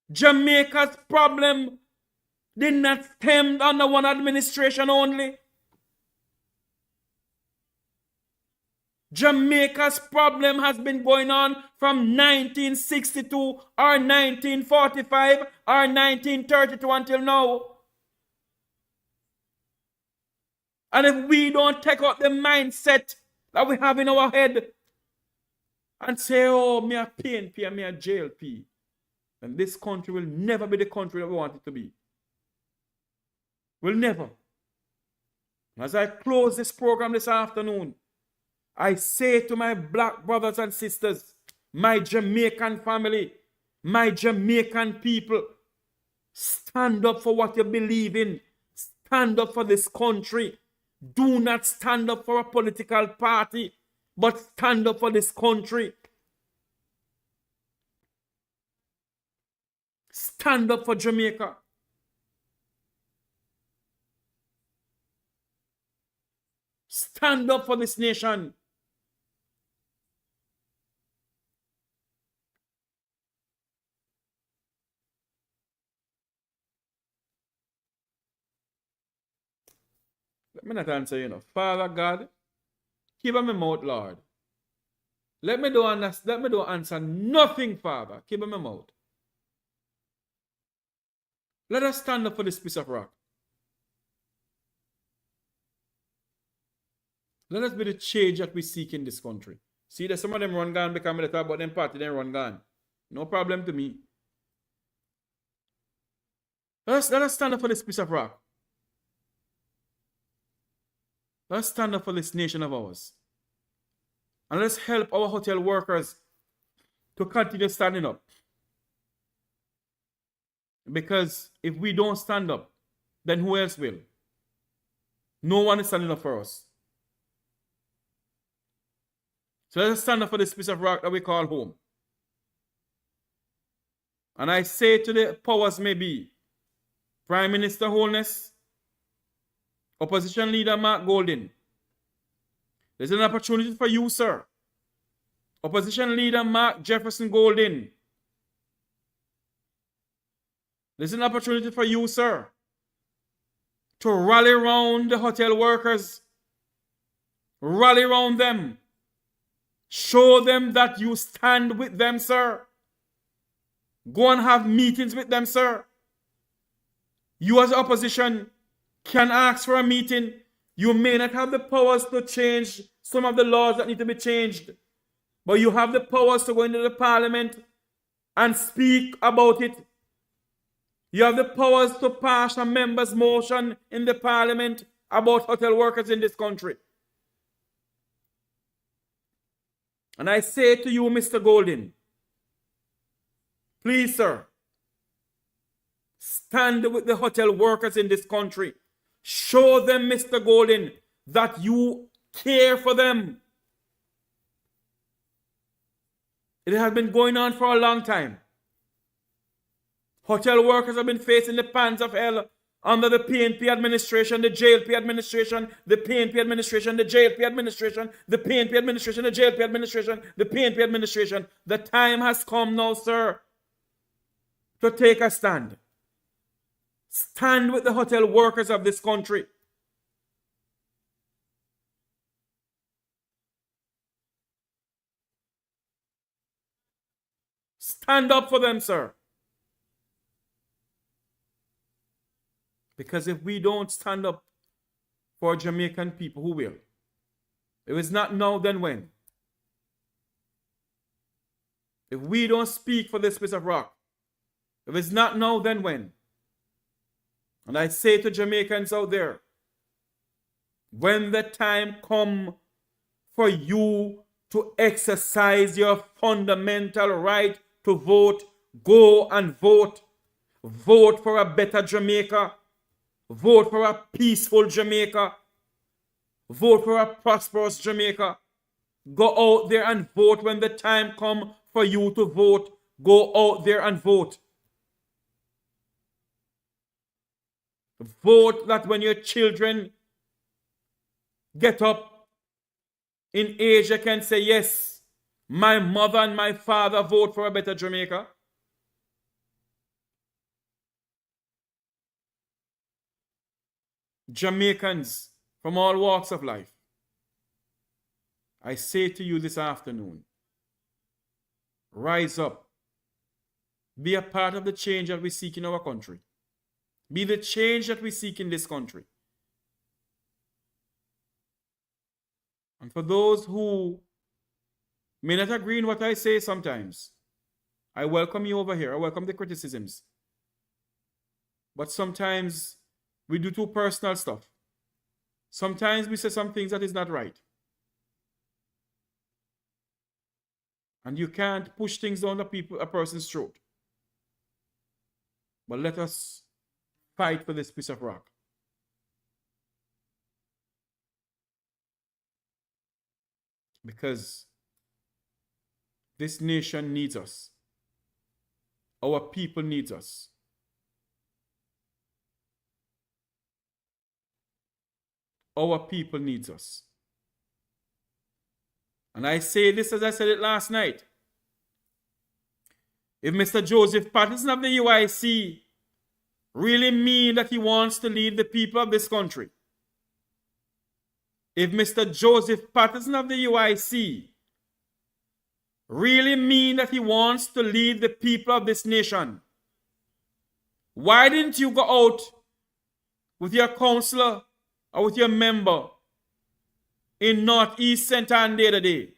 Jamaica's problem did not stem under one administration only. Jamaica's problem has been going on from 1962 or 1945 or 1932 until now. And if we don't take out the mindset that we have in our head and say, oh, me a PNP and me a JLP, then this country will never be the country that we want it to be. Will never. As I close this program this afternoon, I say to my black brothers and sisters, my Jamaican family, my Jamaican people, stand up for what you believe in. Stand up for this country. Do not stand up for a political party, but stand up for this country. Stand up for Jamaica. Stand up for this nation. Let me not answer you. Father God, keep my mouth, Lord. Let me do answer nothing, Father. Keep my mouth. Let us stand up for this piece of rock. Let us be the change that we seek in this country. See that some of them run gone because I talk about them party, then run gone. No problem to me. Let us stand up for this piece of rock. Let's stand up for this nation of ours. And let's help our hotel workers to continue standing up. Because if we don't stand up, then who else will? No one is standing up for us. So let's stand up for this piece of rock that we call home. And I say to the powers may be, Prime Minister Holness, Opposition Leader Mark Golding, there's an opportunity for you, sir. Opposition Leader Mark Jefferson Golding, there's an opportunity for you, sir, to rally around the hotel workers. Rally around them Show them that you stand with them, sir. Go and have meetings with them, sir. You as opposition can ask for a meeting. You may not have the powers to change some of the laws that need to be changed, but you have the powers to go into the parliament and speak about it. You have the powers to pass a member's motion in the parliament about hotel workers in this country. And I say to you, Mr. Golden, please, sir, stand with the hotel workers in this country. Show them, Mr. Golden, that you care for them. It has been going on for a long time. Hotel workers have been facing the pangs of hell under the PNP administration, the JLP administration, the PNP administration, the JLP administration, the PNP administration, the JLP administration, the PNP administration. The time has come now, sir, to take a stand. Stand with the hotel workers of this country. Stand up for them, sir. Because if we don't stand up for Jamaican people, who will? If it's not now, then when? If we don't speak for this piece of rock, if it's not now, then when? And I say to Jamaicans out there, when the time comes for you to exercise your fundamental right to vote, go and vote. Vote for a better Jamaica. Vote for a peaceful Jamaica. Vote for a prosperous Jamaica. Go out there and vote when the time comes for you to vote. Go out there and vote. Vote that when your children get up in Asia can say, yes, my mother and my father vote for a better Jamaica. Jamaicans from all walks of life, I say to you this afternoon, rise up. Be a part of the change that we seek in our country. Be the change that we seek in this country. And for those who may not agree in what I say sometimes, I welcome you over here. I welcome the criticisms. But sometimes we do too personal stuff. Sometimes we say some things that is not right. And you can't push things down a person's throat. But let us fight for this piece of rock. Because this nation needs us. Our people needs us. Our people needs us. And I say this as I said it last night. If Mr. Joseph Patterson of the UIC really mean that he wants to lead the people of this country, if Mr. Joseph Patterson of the UIC really mean that he wants to lead the people of this nation, why didn't you go out with your councillor or with your member in Northeast St. Ann the other day?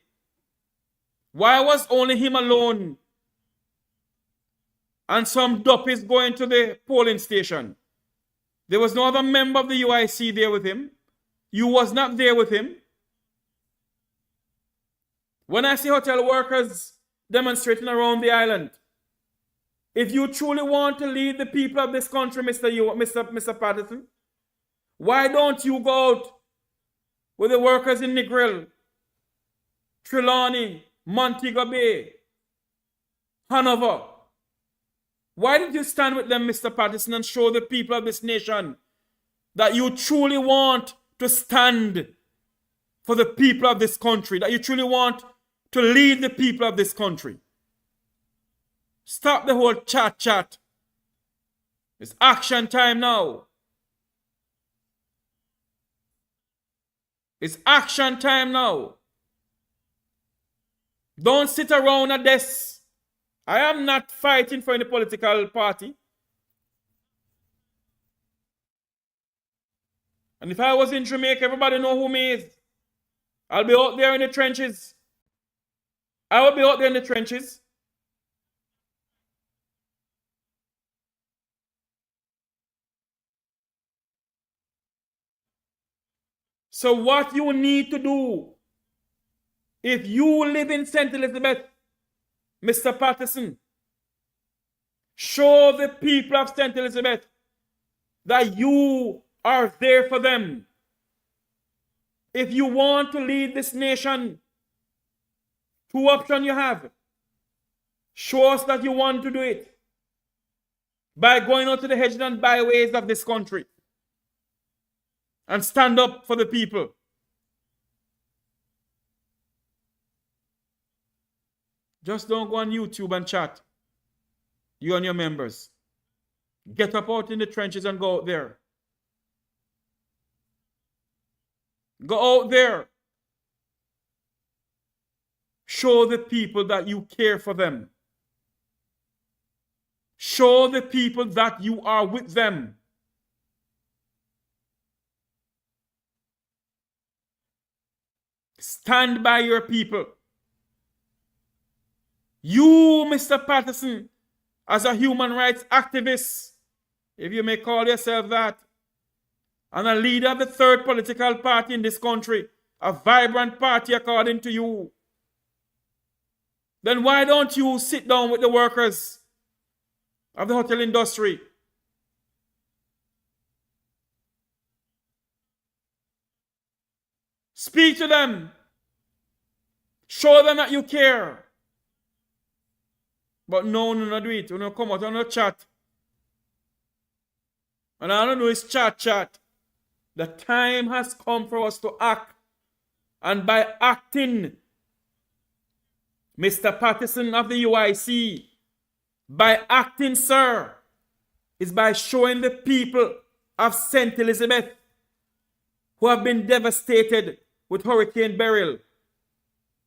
Why was only him alone and some duppies going to the polling station? There was no other member of the UIC there with him. You was not there with him. When I see hotel workers demonstrating around the island, if you truly want to lead the people of this country, Mr. Patterson, why don't you go out with the workers in Negril, Trelawney, Montego Bay, Hanover? Why did you stand with them, Mr. Patterson, and show the people of this nation that you truly want to stand for the people of this country, that you truly want to lead the people of this country? Stop the whole chat. It's action time now. It's action time now. Don't sit around a desk. I am not fighting for any political party. And if I was in Jamaica, everybody know who me is. I'll be out there in the trenches. I will be out there in the trenches. So what you need to do, if you live in St. Elizabeth, Mr. Patterson, show the people of St. Elizabeth that you are there for them. If you want to lead this nation, two options you have. Show us that you want to do it by going out to the hedges and byways of this country and stand up for the people. Just don't go on YouTube and chat. You and your members. Get up out in the trenches and go out there. Go out there. Show the people that you care for them. Show the people that you are with them. Stand by your people. You, Mr. Patterson, as a human rights activist, if you may call yourself that, and a leader of the third political party in this country, a vibrant party according to you, then why don't you sit down with the workers of the hotel industry? Speak to them. Show them that you care. But no, not do it. You know, come out and no chat. And all I do is chat. The time has come for us to act. And by acting, Mr. Patterson of the UIC, by acting, sir, is by showing the people of St. Elizabeth who have been devastated with Hurricane Beryl.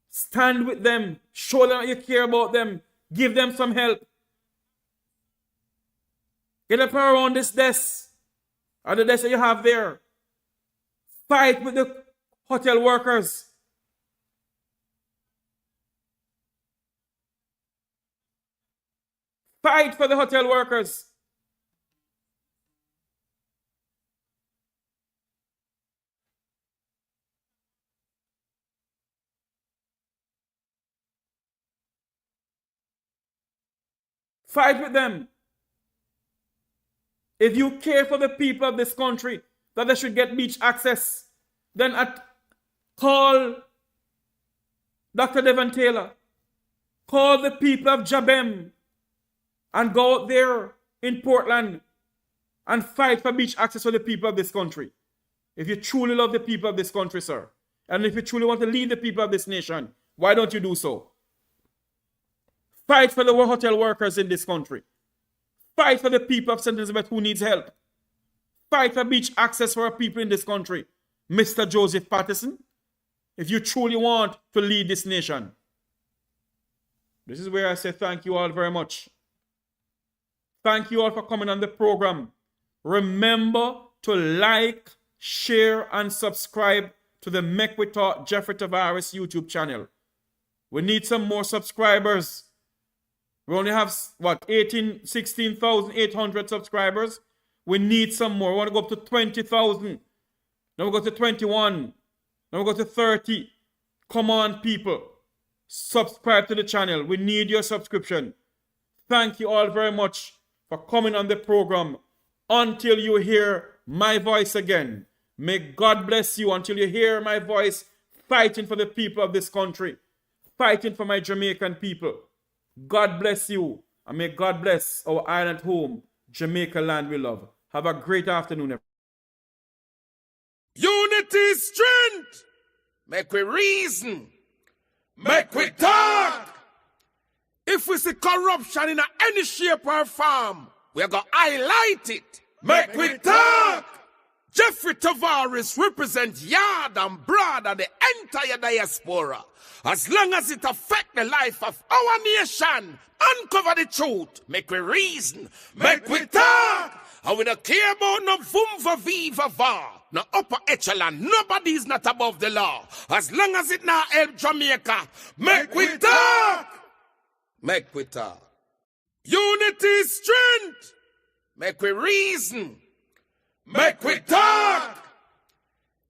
Stand with them. Show them that you care about them. Give them some help. Get up around this desk, or the desk that you have there. Fight with the hotel workers. Fight for the hotel workers. Fight with them. If you care for the people of this country, that they should get beach access, then call Dr. Devon Taylor. Call the people of Jabem and go out there in Portland and fight for beach access for the people of this country. If you truly love the people of this country, sir, and if you truly want to lead the people of this nation, why don't you do so? Fight for the hotel workers in this country. Fight for the people of St. Elizabeth who needs help. Fight for beach access for our people in this country. Mr. Joseph Patterson, if you truly want to lead this nation. This is where I say thank you all very much. Thank you all for coming on the program. Remember to like, share, and subscribe to the Make We Talk Jeffrey Tavares YouTube channel. We need some more subscribers. We only have, 16,800 subscribers. We need some more. We want to go up to 20,000. Then we go to 21. Then we go to 30. Come on, people. Subscribe to the channel. We need your subscription. Thank you all very much for coming on the program. Until you hear my voice again, may God bless you until you hear my voice fighting for the people of this country, fighting for my Jamaican people. God bless you, and may God bless our island home, Jamaica land we love. Have a great afternoon, everyone. Unity is strength. Make we reason. Make we talk. If we see corruption in any shape or form, we're going to highlight it. Make we talk. Jeffrey Tavares represent yard and broad of the entire diaspora. As long as it affect the life of our nation, uncover the truth, make we reason, make we talk. And we don't care about no vumva viva va, no upper echelon, nobody is not above the law. As long as it not help Jamaica, make we talk. Make we talk. Unity is strength. Make we reason. Make we talk.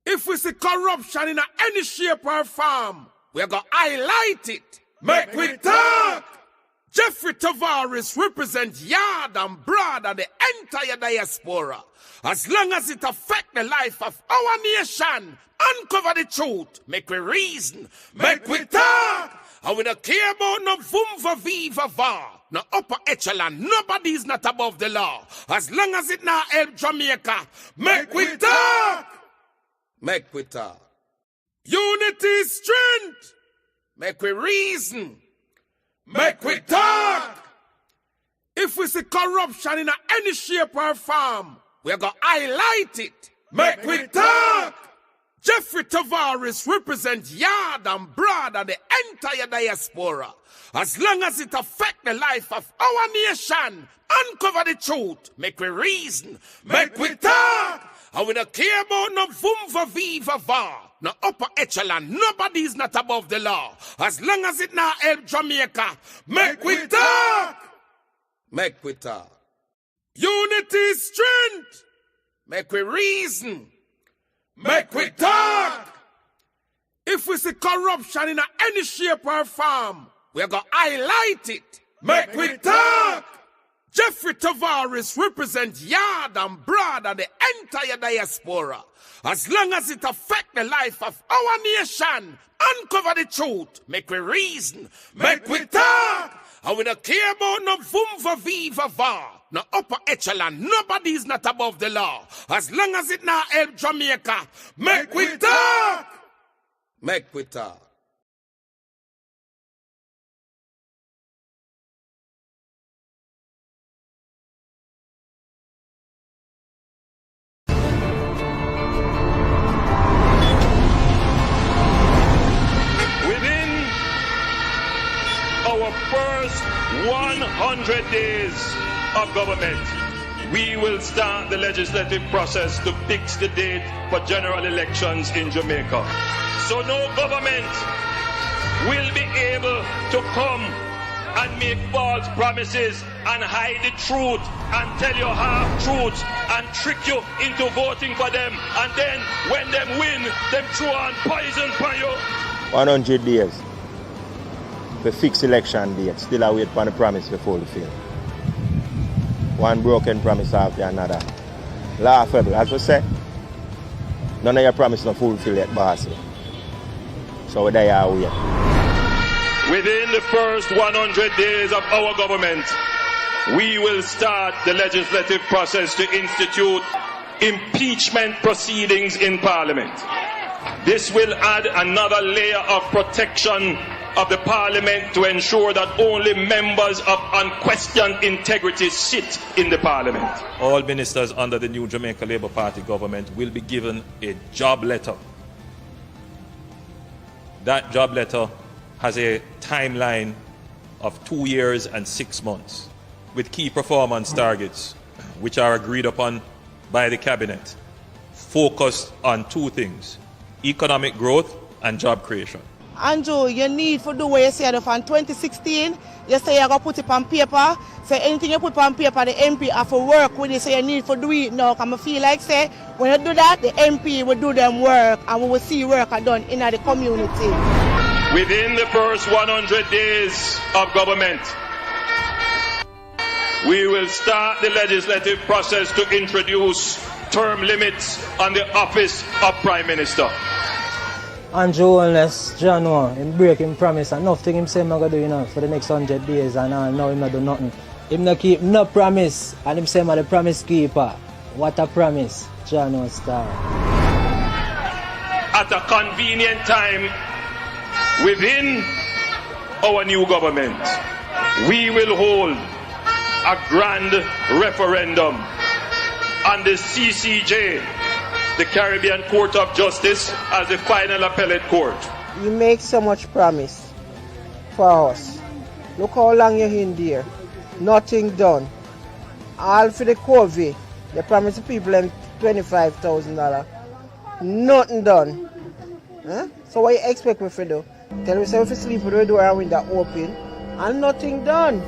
If we see corruption in any shape or form, we're going to highlight it. Make we talk. Jeffrey Tavares represent yard and broad of the entire diaspora. As long as it affect the life of our nation, uncover the truth, make we reason, make we talk. And we don't care about no vumva viva va, no upper echelon, nobody is not above the law. As long as it not help Jamaica, make we talk. Make we talk. Unity is strength. Make we reason. Make we talk. If we see corruption in any shape or form, we're going to highlight it. Make we talk. Jeffrey Tavares represent yard and broad of the entire diaspora. As long as it affect the life of our nation, uncover the truth, make we reason, make we talk. And we don't care about no vumva viva va, no upper echelon, nobody is not above the law. As long as it not help Jamaica, make we talk. Make we talk. Unity is strength. Make we reason. Make we talk. If we see corruption in any shape or form, we're going to highlight it. Make we talk. Jeffrey Tavares represent yard and broad of the entire diaspora. As long as it affect the life of our nation, uncover the truth, make we reason, make we talk. And we don't care about no vumva viva va, no upper echelon, nobody is not above the law. As long as it not help Jamaica, make we talk. Make we talk. Our first 100 days of government, we will start the legislative process to fix the date for general elections in Jamaica. So no government will be able to come and make false promises and hide the truth and tell you half-truths and trick you into voting for them, and then when them win, them throw on poison for you. 100 days. The fixed election date, still await for the promise to fulfill. One broken promise after another. Laughable, as we say. None of your promises are fulfilled yet, boss. So there are we. Within the first 100 days of our government, we will start the legislative process to institute impeachment proceedings in Parliament. This will add another layer of protection of the Parliament to ensure that only members of unquestioned integrity sit in the Parliament. All ministers under the new Jamaica Labour Party government will be given a job letter. That job letter has a timeline of 2 years and 6 months with key performance targets which are agreed upon by the Cabinet, focused on two things: economic growth and job creation. Andrew, you need to do what you said from 2016. You say you're going to put it on paper. So anything you put on paper, the MP have to work with it. So you need to do it now. Because I feel like, say, when you do that, the MP will do them work. And we will see work done in the community. Within the first 100 days of government, we will start the legislative process to introduce term limits on the office of Prime Minister. Andrew Holness, John, him break him promise and nothing him say I'm going to do for the next 100 days and now him not do nothing. Him not keep no promise and him say I'm the promise keeper. What a promise, John Star. At a convenient time within our new government, we will hold a grand referendum on the CCJ the Caribbean Court of Justice as the final appellate court. You make so much promise for us. Look how long you're in there. Nothing done. All for the COVID. They promised the people them $25,000. Nothing done. Huh? So what you expect me to do? Tell me if you sleep with the door and window open and nothing done.